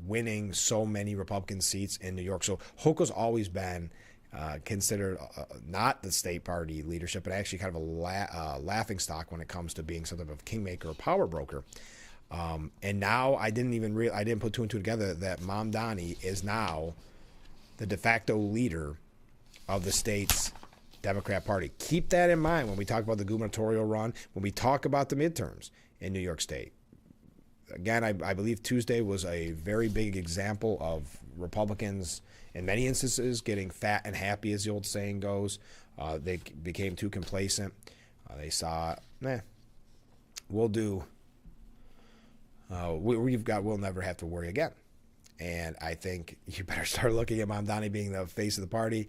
S1: winning so many Republican seats in New York. So Hochul's always been considered not the state party leadership, but actually kind of a laughing stock when it comes to being some type of kingmaker or power broker. And now I didn't put two and two together that Mamdani is now the de facto leader of the state's Democrat Party. Keep that in mind when we talk about the gubernatorial run, when we talk about the midterms in New York State. Again, I believe Tuesday was a very big example of Republicans, in many instances, getting fat and happy, as the old saying goes. They became too complacent. They saw, we'll do. We'll never have to worry again. And I think you better start looking at Mamdani being the face of the party.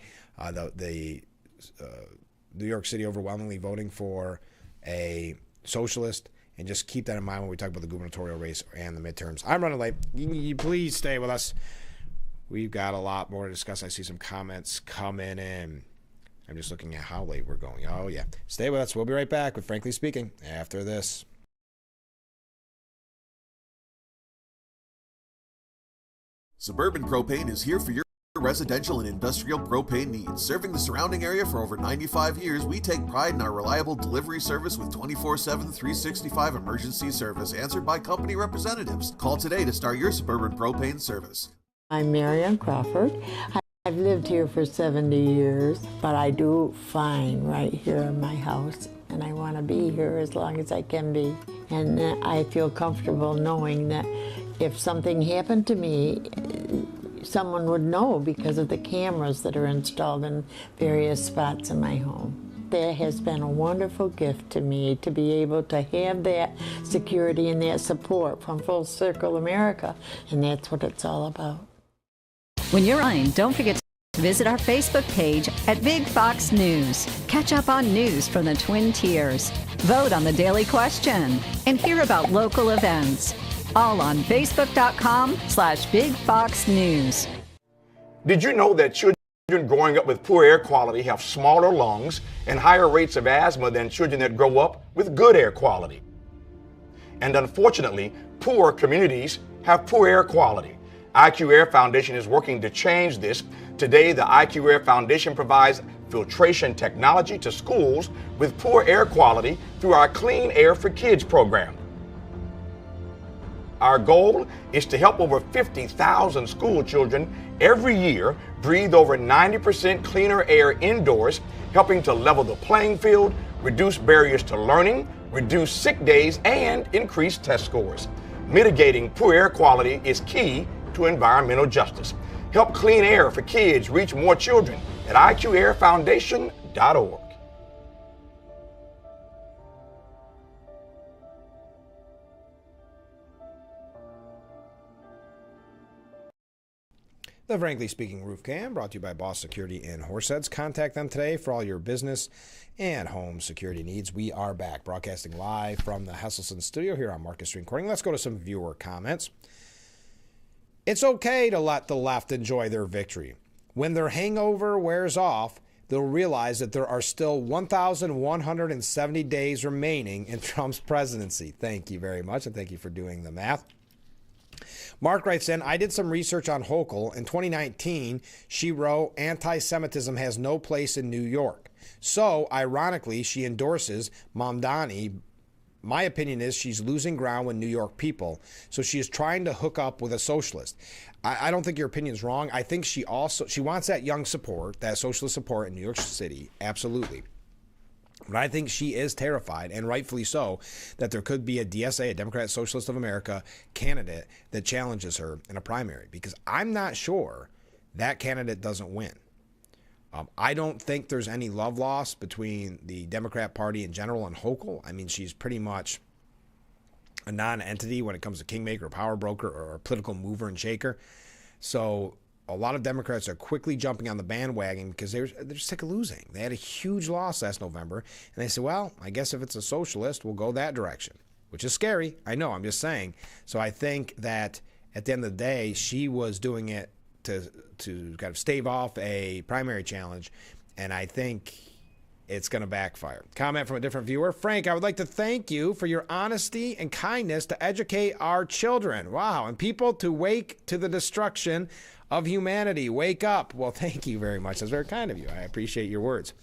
S1: New York City overwhelmingly voting for a socialist, and just keep that in mind when we talk about the gubernatorial race and the midterms. I'm running late. You please stay with us. We've got a lot more to discuss. I see some comments coming in. I'm just looking at how late we're going. Oh, yeah. Stay with us. We'll be right back with Frankly Speaking after this.
S14: Suburban Propane is here for your residential and industrial propane needs. Serving the surrounding area for over 95 years, we take pride in our reliable delivery service with 24/7, 365 emergency service answered by company representatives. Call today to start your Suburban Propane service.
S5: I'm Marion Crawford. I've lived here for 70 years, but I do fine right here in my house, and I want to be here as long as I can be. And I feel comfortable knowing that if something happened to me, someone would know because of the cameras that are installed in various spots in my home. That has been a wonderful gift to me, to be able to have that security and that support from Full Circle America, and that's what it's all about.
S8: When you're online, don't forget to visit our Facebook page at Big Fox News. Catch up on news from the Twin Tiers. Vote on the daily question and hear about local events. All on Facebook.com/Big Fox News.
S9: Did you know that children growing up with poor air quality have smaller lungs and higher rates of asthma than children that grow up with good air quality? And unfortunately, poor communities have poor air quality. IQ Air Foundation is working to change this. Today, the IQ Air Foundation provides filtration technology to schools with poor air quality through our Clean Air for Kids program. Our goal is to help over 50,000 school children every year breathe over 90% cleaner air indoors, helping to level the playing field, reduce barriers to learning, reduce sick days, and increase test scores. Mitigating poor air quality is key to environmental justice. Help Clean Air for Kids reach more children at IQAirFoundation.org.
S1: The Frankly Speaking Roof Cam, brought to you by Boss Security in Horseheads. Contact them today for all your business and home security needs. We are back, broadcasting live from the Hesselson studio here on Market Street Recording. Let's go to some viewer comments. It's okay to let the left enjoy their victory. When their hangover wears off, they'll realize that there are still 1,170 days remaining in Trump's presidency. Thank you very much, and thank you for doing the math. Mark writes in, I did some research on Hochul. In 2019, she wrote, anti-Semitism has no place in New York. So, ironically, she endorses Mamdani My opinion is she's losing ground with New York people, so she is trying to hook up with a socialist. I don't think your opinion is wrong. I think she wants that young support, that socialist support in New York City, absolutely. But I think she is terrified, and rightfully so, that there could be a DSA, a Democrat Socialist of America candidate that challenges her in a primary, because I'm not sure that candidate doesn't win. I don't think there's any love lost between the Democrat Party in general and Hochul. I mean, she's pretty much a non-entity when it comes to kingmaker, power broker, or political mover and shaker. So a lot of Democrats are quickly jumping on the bandwagon because they're sick of losing. They had a huge loss last November, and they said, well, I guess if it's a socialist, we'll go that direction, which is scary. I know, I'm just saying. So I think that at the end of the day, she was doing it to kind of stave off a primary challenge, and I think it's going to backfire. Comment from a different viewer. Frank, I would like to thank you for your honesty and kindness to educate our children. Wow, and people to wake to the destruction of humanity. Wake up. Well, thank you very much. That's very kind of you. I appreciate your words.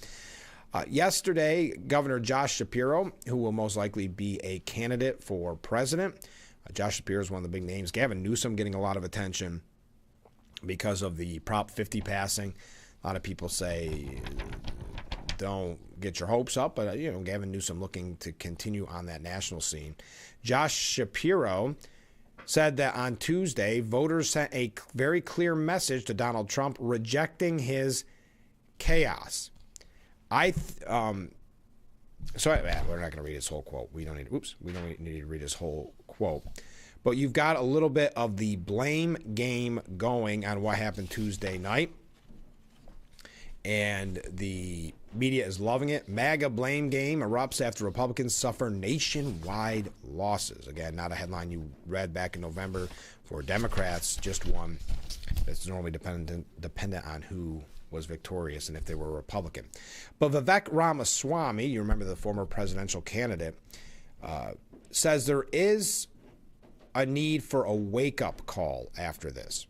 S1: Yesterday, Governor Josh Shapiro, who will most likely be a candidate for president. Josh Shapiro is one of the big names. Gavin Newsom getting a lot of attention because of the Prop 50 passing. A lot of people say don't get your hopes up, but Gavin Newsom looking to continue on that national scene. Josh Shapiro said that on Tuesday, voters sent a very clear message to Donald Trump rejecting his chaos. We're not going to read his whole quote. We don't need to read his whole quote. But you've got a little bit of the blame game going on what happened Tuesday night. And the media is loving it. MAGA blame game erupts after Republicans suffer nationwide losses. Again, not a headline you read back in November for Democrats, just one that's normally dependent on who was victorious and if they were Republican. But Vivek Ramaswamy, you remember the former presidential candidate, says there is a need for a wake-up call after this.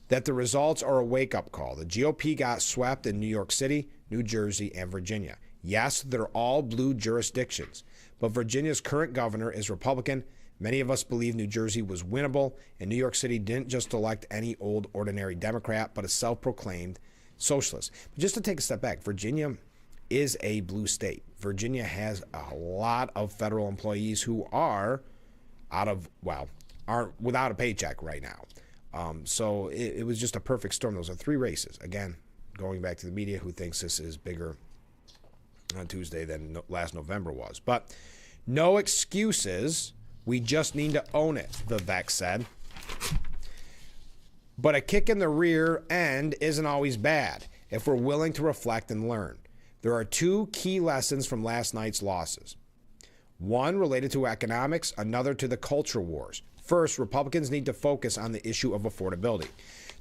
S1: That the results are a wake-up call. The GOP got swept in New York City, New Jersey, and Virginia. Yes, they're all blue jurisdictions, but Virginia's current governor is Republican. Many of us believe New Jersey was winnable, and New York City didn't just elect any old ordinary Democrat, but a self-proclaimed socialist. But just to take a step back, Virginia is a blue state. Virginia has a lot of federal employees who are aren't without a paycheck right now. So it was just a perfect storm. Those are three races. Again, going back to the media who thinks this is bigger on Tuesday than last November was. But no excuses. We just need to own it, Vivek said. But a kick in the rear end isn't always bad if we're willing to reflect and learn. There are two key lessons from last night's losses. One related to economics, another to the culture wars. First, Republicans need to focus on the issue of affordability.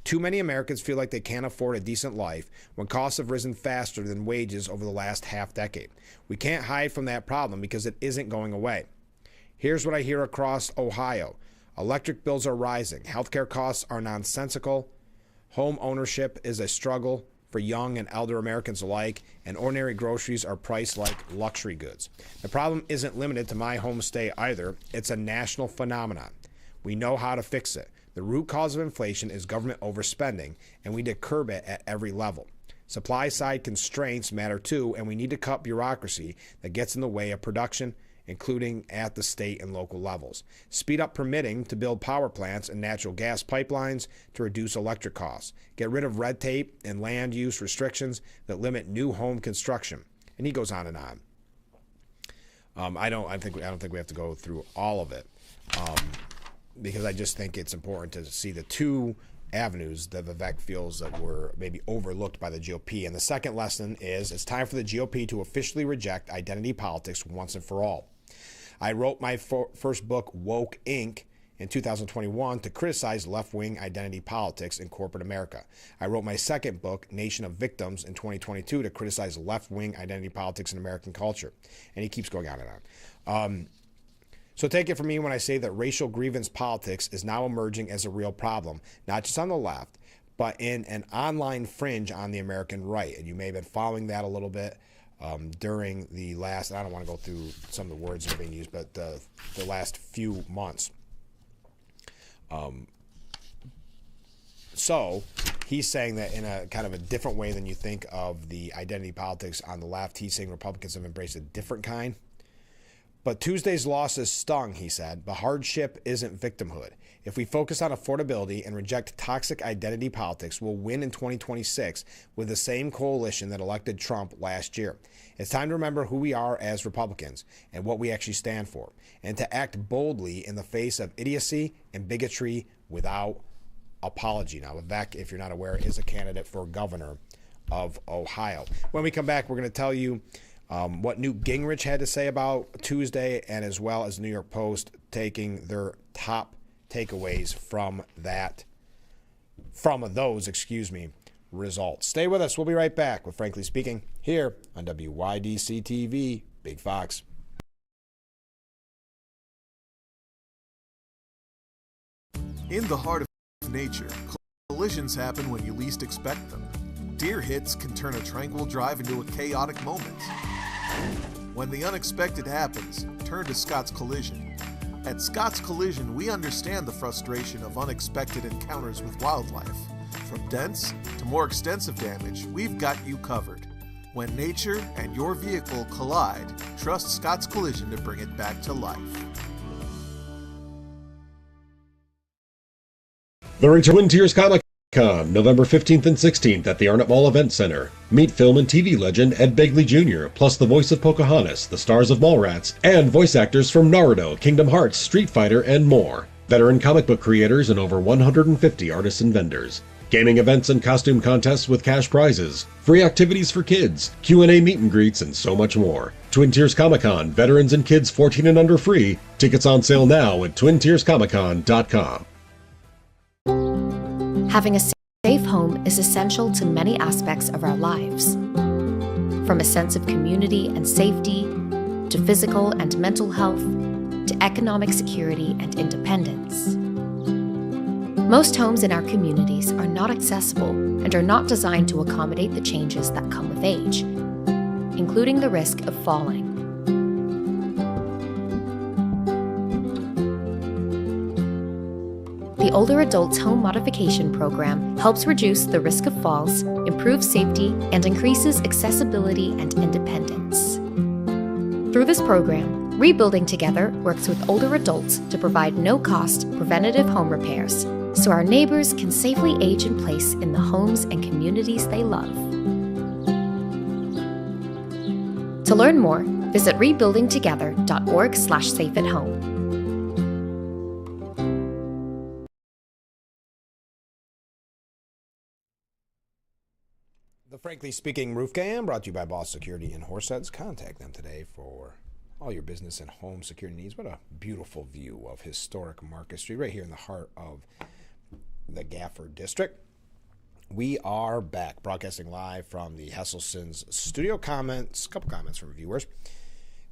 S1: Too many Americans feel like they can't afford a decent life when costs have risen faster than wages over the last half decade. We can't hide from that problem because it isn't going away. Here's what I hear across Ohio. Electric bills are rising. Healthcare costs are nonsensical. Home ownership is a struggle for young and elder Americans alike, and ordinary groceries are priced like luxury goods. The problem isn't limited to my home state either. It's a national phenomenon. We know how to fix it. The root cause of inflation is government overspending, and we need to curb it at every level. Supply side constraints matter too, and we need to cut bureaucracy that gets in the way of production, including at the state and local levels. Speed up permitting to build power plants and natural gas pipelines to reduce electric costs. Get rid of red tape and land use restrictions that limit new home construction. And he goes on and on. I don't think we have to go through all of it because I just think it's important to see the two avenues that Vivek feels that were maybe overlooked by the GOP. And the second lesson is it's time for the GOP to officially reject identity politics once and for all. I wrote my first book, Woke Inc., in 2021 to criticize left-wing identity politics in corporate America. I wrote my second book, Nation of Victims, in 2022 to criticize left-wing identity politics in American culture. And he keeps going on and on. So take it from me when I say that racial grievance politics is now emerging as a real problem, not just on the left, but in an online fringe on the American right. And you may have been following that a little bit. during the last, I don't want to go through some of the words that are being used, but the last few months. So he's saying that in a kind of a different way than you think of the identity politics on the left. He's saying Republicans have embraced a different kind. But Tuesday's losses stung, he said, but hardship isn't victimhood. If we focus on affordability and reject toxic identity politics, we'll win in 2026 with the same coalition that elected Trump last year. It's time to remember who we are as Republicans and what we actually stand for, and to act boldly in the face of idiocy and bigotry without apology. Now, Vivek, if you're not aware, is a candidate for governor of Ohio. When we come back, we're going to tell you what Newt Gingrich had to say about Tuesday, and as well as the New York Post taking their top takeaways from those results. Stay with us. We'll be right back with Frankly Speaking here on WYDC TV, Big Fox.
S14: In the heart of nature, collisions happen when you least expect them. Deer hits can turn a tranquil drive into a chaotic moment. When the unexpected happens, turn to Scott's Collision. At Scott's Collision, we understand the frustration of unexpected encounters with wildlife. From dense to more extensive damage, we've got you covered. When nature and your vehicle collide, trust Scott's Collision to bring it back to life.
S12: The return Twin Tiers Comic-Con, November 15th and 16th at the Arnott Mall Event Center. Meet film and TV legend Ed Begley Jr., plus the voice of Pocahontas, the stars of Mallrats, and voice actors from Naruto, Kingdom Hearts, Street Fighter, and more. Veteran comic book creators and over 150 artists and vendors. Gaming events and costume contests with cash prizes. Free activities for kids, Q&A meet and greets, and so much more. Twin Tiers Comic-Con, veterans and kids 14 and under free. Tickets on sale now at twintierscomiccon.com.
S13: Having a safe home is essential to many aspects of our lives. From a sense of community and safety, to physical and mental health, to economic security and independence. Most homes in our communities are not accessible and are not designed to accommodate the changes that come with age, including the risk of falling. The Older Adults Home Modification Program helps reduce the risk of falls, improves safety, and increases accessibility and independence. Through this program, Rebuilding Together works with older adults to provide no-cost preventative home repairs so our neighbors can safely age in place in the homes and communities they love. To learn more, visit rebuildingtogether.org/safeathome.
S1: The Frankly Speaking Roof Cam brought to you by Boss Security in Horseheads. Contact them today for all your business and home security needs. What a beautiful view of historic Market Street right here in the heart of the Gafford District. We are back broadcasting live from the Hesselson's studio. Comments, a couple comments from viewers.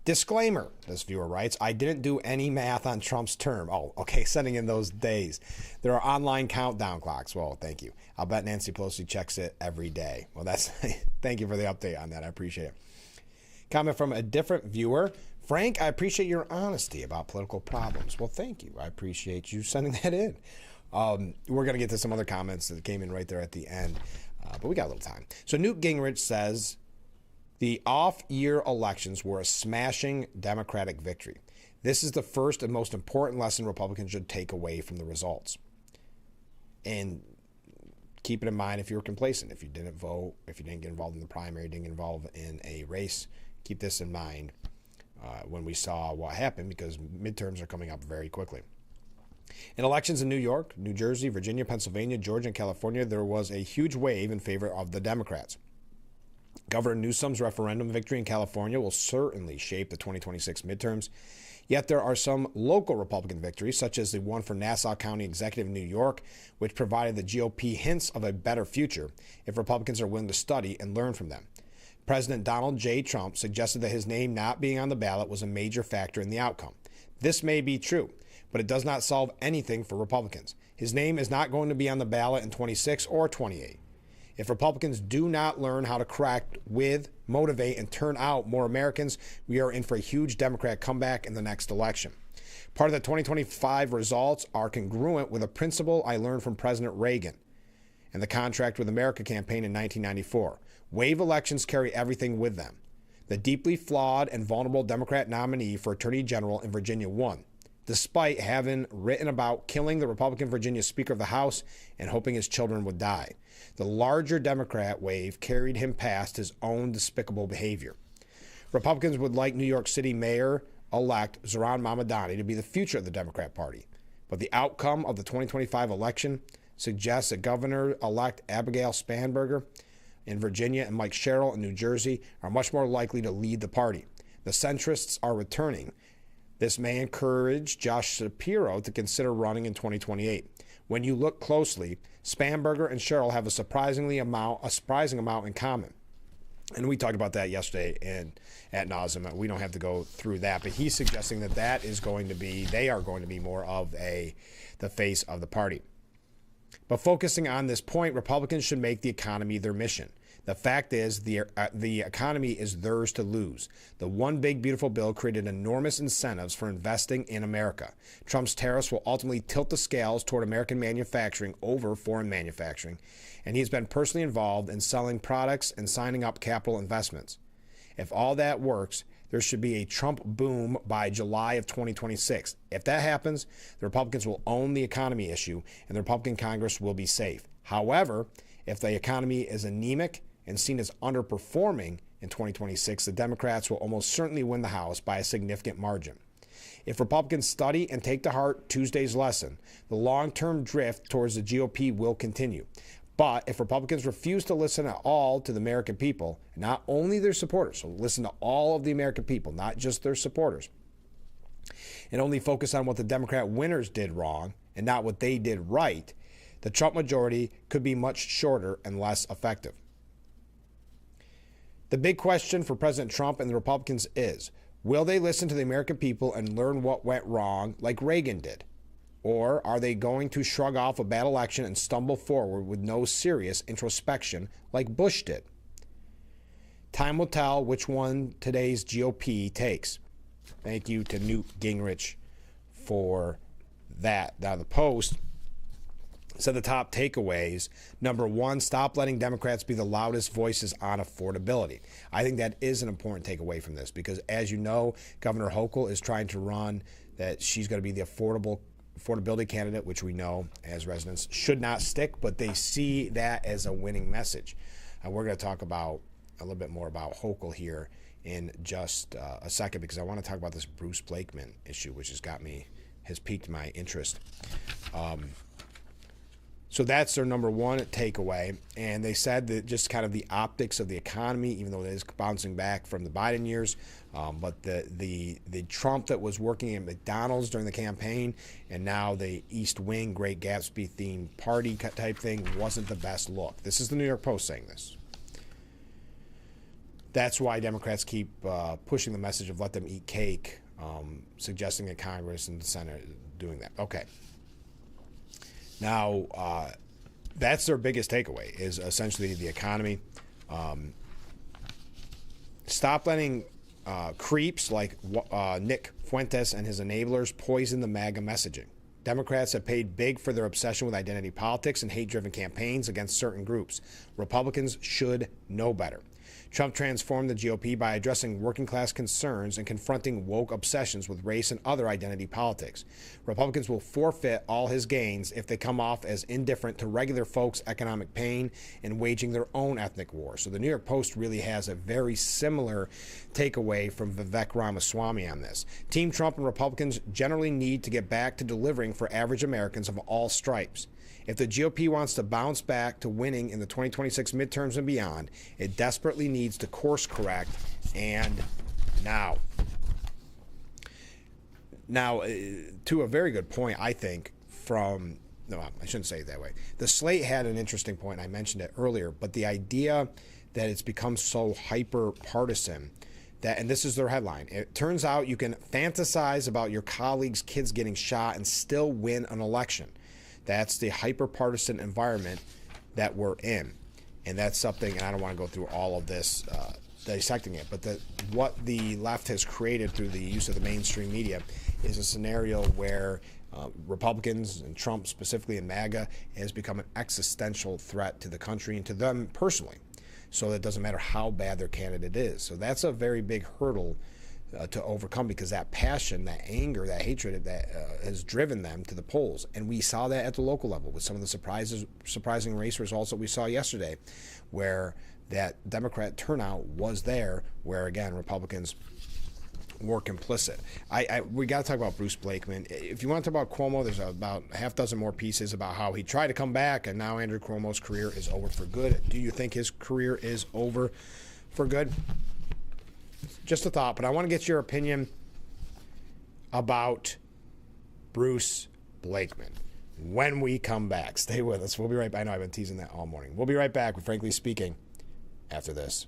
S1: Disclaimer, this viewer writes, I didn't do any math on Trump's term. Oh, okay, sending in those days. There are online countdown clocks. Well, thank you. I'll bet Nancy Pelosi checks it every day. Well, that's thank you for the update on that. I appreciate it. Comment from a different viewer. Frank, I appreciate your honesty about political problems. Well, thank you. I appreciate you sending that in. We're going to get to some other comments that came in right there at the end, but we got a little time. So Newt Gingrich says the off-year elections were a smashing Democratic victory. This is the first and most important lesson Republicans should take away from the results. And keep it in mind if you were complacent, if you didn't vote, if you didn't get involved in the primary, didn't get involved in a race, keep this in mind when we saw what happened, because midterms are coming up very quickly. In elections in New York, New Jersey, Virginia, Pennsylvania, Georgia, and California, there was a huge wave in favor of the Democrats. Governor Newsom's referendum victory in California will certainly shape the 2026 midterms. Yet there are some local Republican victories, such as the one for Nassau County Executive in New York, which provided the GOP hints of a better future if Republicans are willing to study and learn from them. President Donald J. Trump suggested that his name not being on the ballot was a major factor in the outcome. This may be true, but it does not solve anything for Republicans. His name is not going to be on the ballot in 26 or 28. If Republicans do not learn how to connect with, motivate, and turn out more Americans, we are in for a huge Democrat comeback in the next election. Part of the 2025 results are congruent with a principle I learned from President Reagan and the Contract with America campaign in 1994. Wave elections carry everything with them. The deeply flawed and vulnerable Democrat nominee for Attorney General in Virginia won, despite having written about killing the Republican Virginia Speaker of the House and hoping his children would die. The larger Democrat wave carried him past his own despicable behavior. Republicans would like New York City Mayor-elect Zohran Mamdani to be the future of the Democrat Party, but the outcome of the 2025 election suggests that Governor-elect Abigail Spanberger in Virginia and Mike Sherrill in New Jersey are much more likely to lead the party. The centrists are returning. This may encourage Josh Shapiro to consider running in 2028. When you look closely, Spanberger and Sherrill have a surprising amount in common. And we talked about that yesterday at nauseam. We don't have to go through that, but he's suggesting that they are going to be more of the face of the party. But focusing on this point, Republicans should make the economy their mission. The fact is, the economy is theirs to lose. The One Big Beautiful Bill created enormous incentives for investing in America. Trump's tariffs will ultimately tilt the scales toward American manufacturing over foreign manufacturing, and he's been personally involved in selling products and signing up capital investments. If all that works, there should be a Trump boom by July of 2026. If that happens, the Republicans will own the economy issue, and the Republican Congress will be safe. However, if the economy is anemic and seen as underperforming in 2026, the Democrats will almost certainly win the House by a significant margin. If Republicans study and take to heart Tuesday's lesson, the long-term drift towards the GOP will continue. But if Republicans refuse to listen at all to the American people, not only their supporters, so listen to all of the American people, not just their supporters, and only focus on what the Democrat winners did wrong and not what they did right, the Trump majority could be much shorter and less effective. The big question for President Trump and the Republicans is, will they listen to the American people and learn what went wrong like Reagan did? Or are they going to shrug off a bad election and stumble forward with no serious introspection like Bush did? Time will tell which one today's GOP takes. Thank you to Newt Gingrich for that. Now, the Post said the top takeaways. Number one, stop letting Democrats be the loudest voices on affordability. I think that is an important takeaway from this because, as you know, Governor Hochul is trying to run that she's going to be the affordability candidate, which we know as residents should not stick, but they see that as a winning message. And we're going to talk about a little bit more about Hochul here in just a second because I want to talk about this Bruce Blakeman issue, which has piqued my interest. So that's their number one takeaway. And they said that just kind of the optics of the economy, even though it is bouncing back from the Biden years, but the Trump that was working at McDonald's during the campaign and now the East Wing, Great Gatsby themed party type thing wasn't the best look. This is the New York Post saying this. That's why Democrats keep pushing the message of let them eat cake, suggesting that Congress and the Senate doing that. Okay. Now, that's their biggest takeaway is essentially the economy. Stop letting creeps like Nick Fuentes and his enablers poison the MAGA messaging. Democrats have paid big for their obsession with identity politics and hate-driven campaigns against certain groups. Republicans should know better. Trump transformed the GOP by addressing working-class concerns and confronting woke obsessions with race and other identity politics. Republicans will forfeit all his gains if they come off as indifferent to regular folks' economic pain and waging their own ethnic war. So the New York Post really has a very similar takeaway from Vivek Ramaswamy on this. Team Trump and Republicans generally need to get back to delivering for average Americans of all stripes. If the GOP wants to bounce back to winning in the 2026 midterms and beyond, it desperately needs to course correct, and now. Now, to a very good point, I think, no, I shouldn't say it that way. The slate had an interesting point. I mentioned it earlier, but the idea that it's become so hyper-partisan that, and this is their headline, it turns out you can fantasize about your colleagues' kids getting shot and still win an election. That's the hyper-partisan environment that we're in. And that's something, and I don't want to go through all of this dissecting it, but what the left has created through the use of the mainstream media is a scenario where Republicans and Trump specifically and MAGA has become an existential threat to the country and to them personally. So it doesn't matter how bad their candidate is. So that's a very big hurdle to overcome, because that passion, that anger, that hatred that has driven them to the polls. And we saw that at the local level with some of the surprising race results that we saw yesterday, where that Democrat turnout was there, where again Republicans were complicit. We got to talk about Bruce Blakeman. If you want to talk about Cuomo, there's about a half dozen more pieces about how he tried to come back, and now Andrew Cuomo's career is over for good. Do you think his career is over for good? Just a thought, but I want to get your opinion about Bruce Blakeman when we come back. Stay with us. We'll be right back. I know I've been teasing that all morning. We'll be right back with Frankly Speaking after this.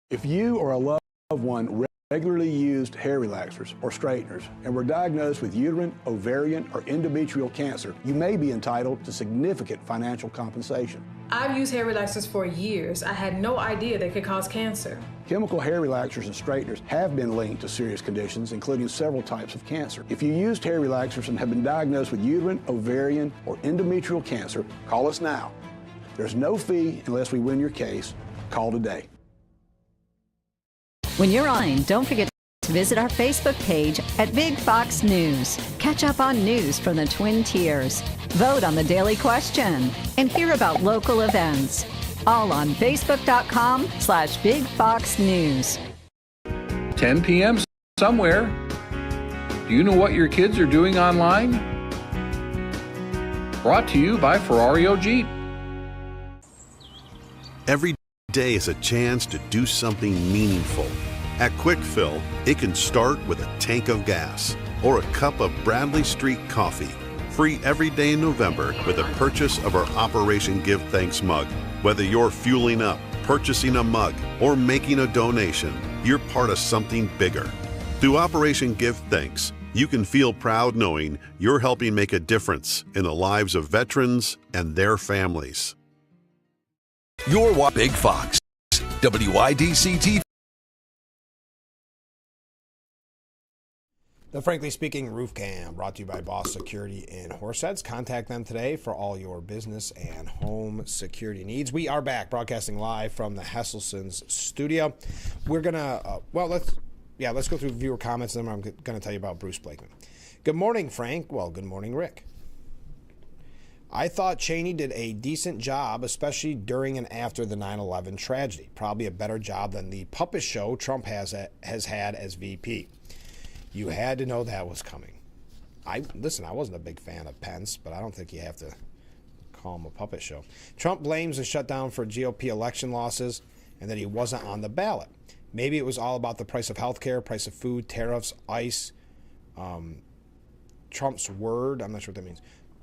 S15: If you or a loved one regularly used hair relaxers or straighteners and were diagnosed with uterine, ovarian, or endometrial cancer, you may be entitled to significant financial compensation.
S16: I've used hair relaxers for years. I had no idea they could cause cancer.
S15: Chemical hair relaxers and straighteners have been linked to serious conditions, including several types of cancer. If you used hair relaxers and have been diagnosed with uterine, ovarian, or endometrial cancer, call us now. There's no fee unless we win your case. Call today.
S8: When you're online, don't forget to visit our Facebook page at Big Fox News. Catch up on news from the Twin Tiers. Vote on the daily question and hear about local events. All on Facebook.com/Big Fox News.
S17: 10 p.m. somewhere. Do you know what your kids are doing online? Brought to you by Ferrario Jeep.
S6: Every day is a chance to do something meaningful. At Quick Fill, it can start with a tank of gas or a cup of Bradley Street coffee. Free every day in November with a purchase of our Operation Give Thanks mug. Whether you're fueling up, purchasing a mug, or making a donation, you're part of something bigger. Through Operation Give Thanks, you can feel proud knowing you're helping make a difference in the lives of veterans and their families.
S18: Your Big Fox, WYDC TV.
S1: The Frankly Speaking Roof Cam, brought to you by Boss Security in Horseheads. Contact them today for all your business and home security needs. We are back, broadcasting live from the Hesselson's studio. We're gonna let's go through viewer comments, and then I'm gonna tell you about Bruce Blakeman. Good morning, Frank. Well, good morning, Rick. I thought Cheney did a decent job, especially during and after the 9/11 tragedy. Probably a better job than the puppet show Trump has had as VP. You had to know that was coming. I wasn't a big fan of Pence, but I don't think you have to call him a puppet show. Trump blames the shutdown for GOP election losses and that he wasn't on the ballot. Maybe it was all about the price of healthcare, price of food, tariffs, ICE, Trump's word, I'm not sure what that means,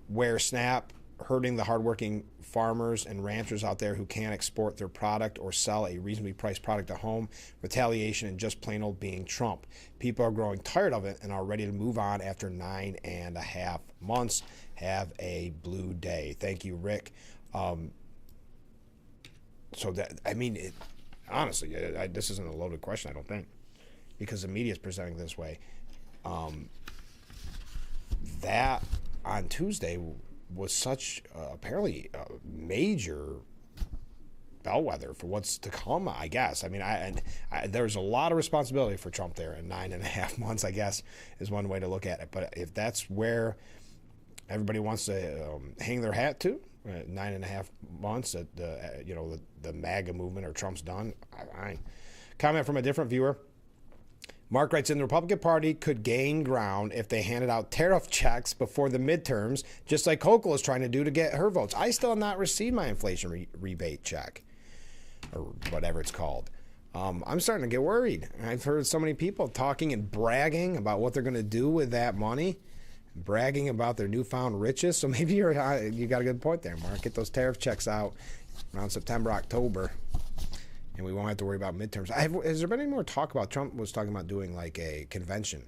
S1: where SNAP, hurting the hardworking farmers and ranchers out there who can't export their product or sell a reasonably priced product at home, retaliation, and just plain old being Trump. People are growing tired of it and are ready to move on after 9.5 months. Have a blue day. Thank you, Rick. Honestly, this isn't a loaded question, I don't think, because the media is presenting this way. That on Tuesday was such apparently a major bellwether for what's to come, I guess. I mean, there's a lot of responsibility for Trump there in 9.5 months, I guess, is one way to look at it. But if that's where everybody wants to hang their hat to, 9.5 months that the MAGA movement or Trump's done, fine. Comment from a different viewer. Mark writes in, the Republican Party could gain ground if they handed out tariff checks before the midterms, just like Hochul is trying to do to get her votes. I still have not received my inflation rebate check, or whatever it's called. I'm starting to get worried. I've heard so many people talking and bragging about what they're going to do with that money, bragging about their newfound riches. So maybe you got a good point there, Mark. Get those tariff checks out around September, October. And we won't have to worry about midterms. Has there been any more talk about Trump was talking about doing like a convention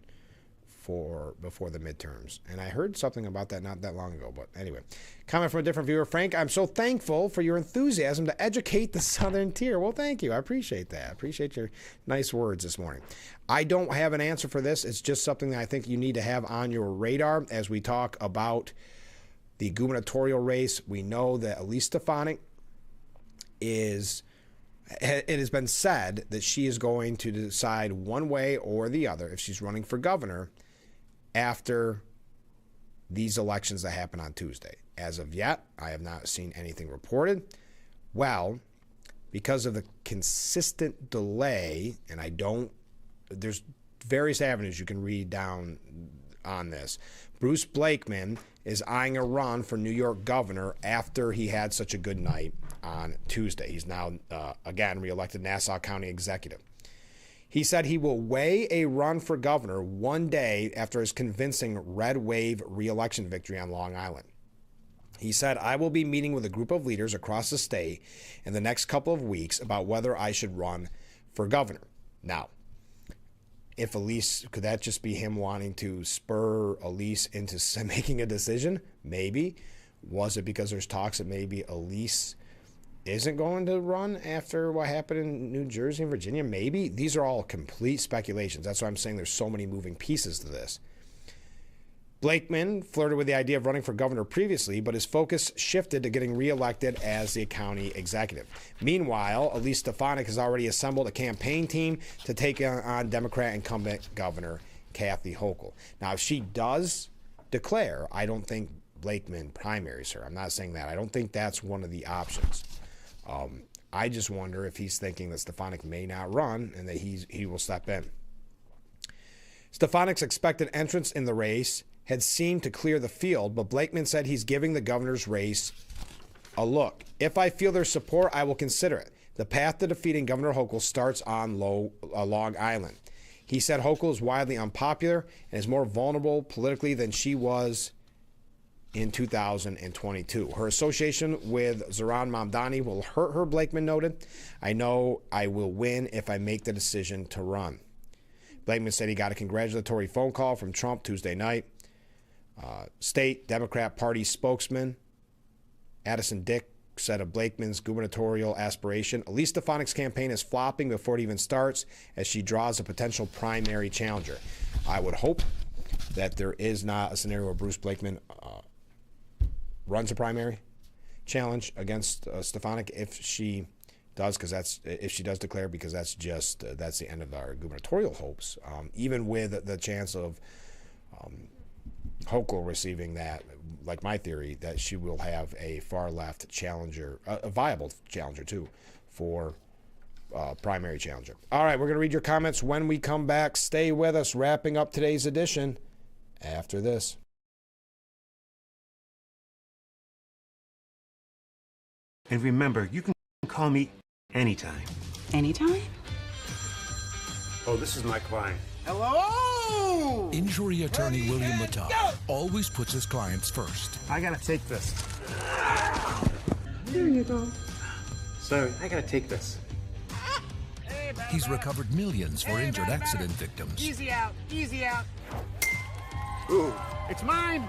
S1: before the midterms. And I heard something about that not that long ago. But anyway, comment from a different viewer. Frank, I'm so thankful for your enthusiasm to educate the Southern tier. Well, thank you. I appreciate that. I appreciate your nice words this morning. I don't have an answer for this. It's just something that I think you need to have on your radar as we talk about the gubernatorial race. We know that Elise Stefanik it has been said that she is going to decide one way or the other if she's running for governor after these elections that happen on Tuesday. As of yet, I have not seen anything reported. Well, because of the consistent delay, and there's various avenues you can read down on this. Bruce Blakeman is eyeing a run for New York governor after he had such a good night on Tuesday. He's now, again, reelected Nassau County executive. He said he will weigh a run for governor one day after his convincing red wave reelection victory on Long Island. He said, I will be meeting with a group of leaders across the state in the next couple of weeks about whether I should run for governor. Now, if Elise, could that just be him wanting to spur Elise into making a decision? Maybe. Was it because there's talks that maybe Elise isn't going to run after what happened in New Jersey and Virginia? Maybe. These are all complete speculations. That's why I'm saying there's so many moving pieces to this. Blakeman flirted with the idea of running for governor previously, but his focus shifted to getting reelected as the county executive. Meanwhile, Elise Stefanik has already assembled a campaign team to take on Democrat incumbent governor Kathy Hochul. Now, if she does declare, I don't think Blakeman primaries her. I'm not saying that. I don't think that's one of the options. I just wonder if he's thinking that Stefanik may not run and that he will step in. Stefanik's expected entrance in the race had seemed to clear the field, but Blakeman said he's giving the governor's race a look. If I feel their support, I will consider it. The path to defeating Governor Hochul starts on Long Island. He said Hochul is widely unpopular and is more vulnerable politically than she was in 2022. Her association with Zohran Mamdani will hurt her, Blakeman noted. I know I will win if I make the decision to run. Blakeman said he got a congratulatory phone call from Trump Tuesday night. State Democrat Party spokesman Addison Dick said of Blakeman's gubernatorial aspiration, Elise Stefanik's campaign is flopping before it even starts as she draws a potential primary challenger. I would hope that there is not a scenario where Bruce Blakeman runs a primary challenge against Stefanik if she does, if she does declare, because that's the end of our gubernatorial hopes. Even with the chance of Hochul receiving that, like my theory, that she will have a far left challenger, a viable challenger too, for primary challenger. All right, we're going to read your comments when we come back. Stay with us, wrapping up today's edition after this.
S19: And remember, you can call me anytime.
S20: Anytime?
S19: Oh, this is my client.
S21: Hello! Injury attorney William Matar always puts his clients first.
S19: I gotta take this.
S20: There you go.
S19: Sorry, I gotta take this.
S21: He's recovered millions for injured accident victims.
S20: Easy out, easy out. Ooh, it's mine.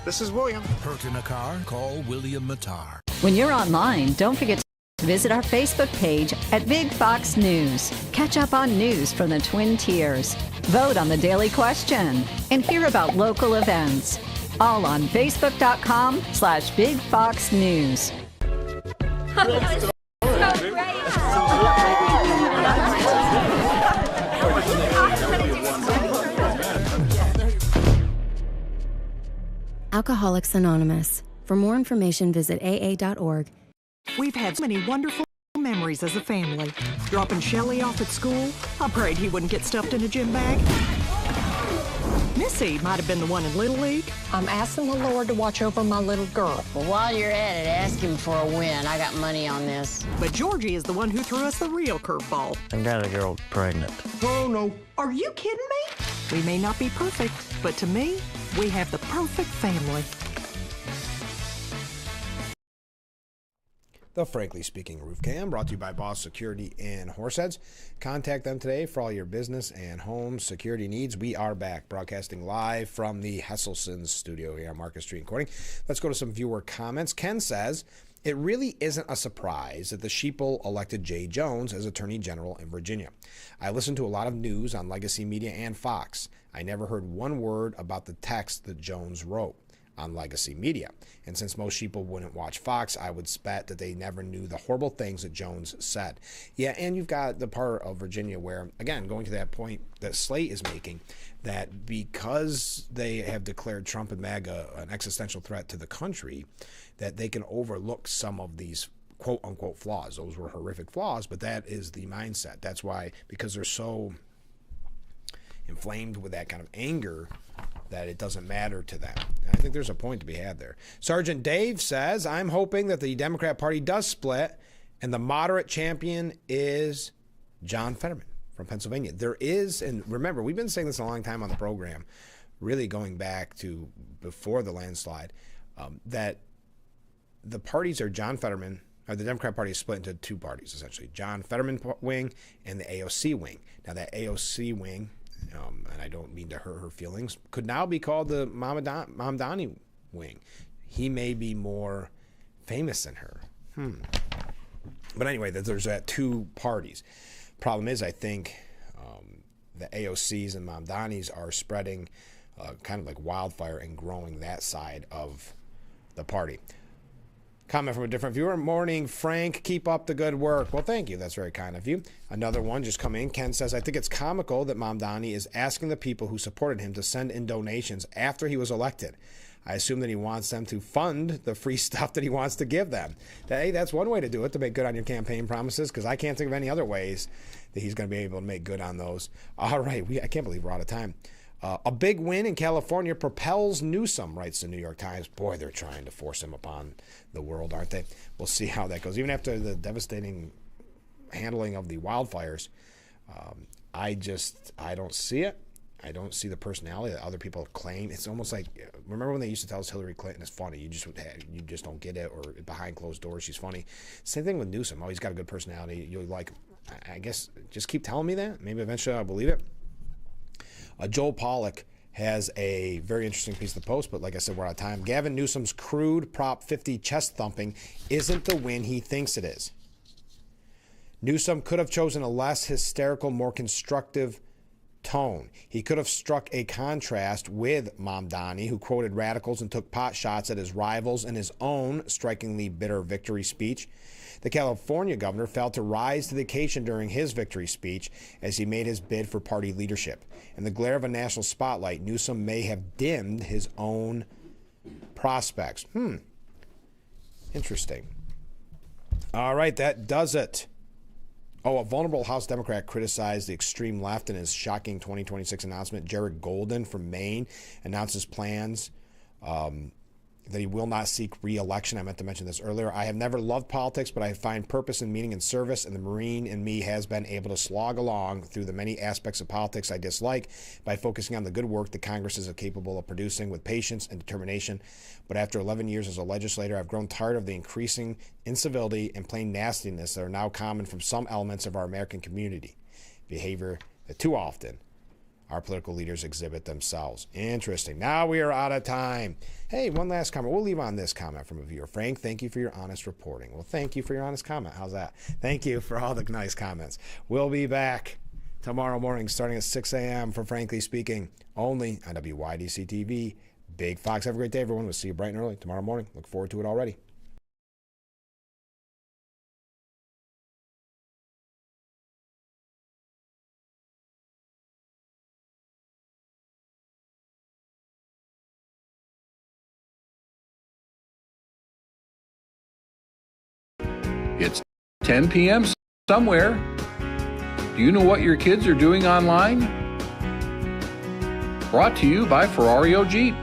S19: This is William.
S21: Hurt in a car? Call William Matar.
S8: When you're online, don't forget to visit our Facebook page at Big Fox News. Catch up on news from the Twin Tiers. Vote on the daily question and hear about local events. All on Facebook.com/Big Fox News.
S22: Alcoholics Anonymous. For more information, visit aa.org.
S23: We've had so many wonderful memories as a family. Dropping Shelly off at school. I prayed he wouldn't get stuffed in a gym bag. Missy might have been the one in Little League.
S24: I'm asking the Lord to watch over my little girl.
S25: Well, while you're at it, ask him for a win. I got money on this.
S23: But Georgie is the one who threw us the real curveball.
S28: I got a girl pregnant.
S23: Oh, no. Are you kidding me? We may not be perfect, but to me, we have the perfect family.
S1: The Frankly Speaking Roof Cam, brought to you by Boss Security in Horseheads. Contact them today for all your business and home security needs. We are back, broadcasting live from the Hesselson studio here on Market Street in Corning. Let's go to some viewer comments. Ken says, it really isn't a surprise that the sheeple elected Jay Jones as Attorney General in Virginia. I listened to a lot of news on Legacy Media and Fox. I never heard one word about the text that Jones wrote on Legacy Media. And since most people wouldn't watch Fox, I would bet that they never knew the horrible things that Jones said. Yeah, and you've got the part of Virginia where, again, going to that point that Slate is making, that because they have declared Trump and MAGA an existential threat to the country, that they can overlook some of these quote-unquote flaws. Those were horrific flaws, but that is the mindset. That's why, because they're so inflamed with that kind of anger, that it doesn't matter to them. And I think there's a point to be had there. Sergeant Dave says, I'm hoping that the Democrat Party does split and the moderate champion is John Fetterman from Pennsylvania. There is, and remember, we've been saying this a long time on the program, really going back to before the landslide, that the parties are John Fetterman, or the Democrat Party is split into two parties, essentially. John Fetterman wing and the AOC wing. Now, that AOC wing, and I don't mean to hurt her feelings, could now be called the Mamdani wing. He may be more famous than her. But anyway, there's that two parties. Problem is, I think the AOCs and Mamdanis are spreading kind of like wildfire and growing that side of the party. Comment from a different viewer. Morning, Frank. Keep up the good work. Well, thank you. That's very kind of you. Another one just come in. Ken says, I think it's comical that Mamdani is asking the people who supported him to send in donations after he was elected. I assume that he wants them to fund the free stuff that he wants to give them. Hey, that's one way to do it, to make good on your campaign promises, because I can't think of any other ways that he's going to be able to make good on those. All right. I can't believe we're out of time. A big win in California propels Newsom, writes the New York Times. Boy, they're trying to force him upon the world, aren't they? We'll see how that goes. Even after the devastating handling of the wildfires, I don't see it. I don't see the personality that other people claim. It's almost like, remember when they used to tell us Hillary Clinton is funny? You just don't get it, or behind closed doors she's funny. Same thing with Newsom. Oh, he's got a good personality. You'll like, I guess, just keep telling me that. Maybe eventually I'll believe it. Joel Pollack has a very interesting piece of the Post, but like I said, we're out of time. Gavin Newsom's crude Prop 50 chest thumping isn't the win he thinks it is. Newsom could have chosen a less hysterical, more constructive tone. He could have struck a contrast with Mamdani, who quoted radicals and took pot shots at his rivals in his own strikingly bitter victory speech. The California governor failed to rise to the occasion during his victory speech as he made his bid for party leadership. In the glare of a national spotlight, Newsom may have dimmed his own prospects. Interesting. All right, that does it. Oh, a vulnerable House Democrat criticized the extreme left in his shocking 2026 announcement. Jared Golden from Maine announces plans that he will not seek re-election. I meant to mention this earlier. I have never loved politics, but I find purpose and meaning in service, and the Marine in me has been able to slog along through the many aspects of politics I dislike by focusing on the good work that Congress is capable of producing with patience and determination. But after 11 years as a legislator, I've grown tired of the increasing incivility and plain nastiness that are now common from some elements of our American community, behavior that too often our political leaders exhibit themselves. Interesting. Now we are out of time. Hey, one last comment. We'll leave on this comment from a viewer. Frank, thank you for your honest reporting. Well, thank you for your honest comment. How's that? Thank you for all the nice comments. We'll be back tomorrow morning starting at 6 a.m. for Frankly Speaking, only on WYDC TV. Big Fox. Have a great day, everyone. We'll see you bright and early tomorrow morning. Look forward to it already.
S17: It's 10 p.m. somewhere. Do you know what your kids are doing online? Brought to you by Ferrario Jeep.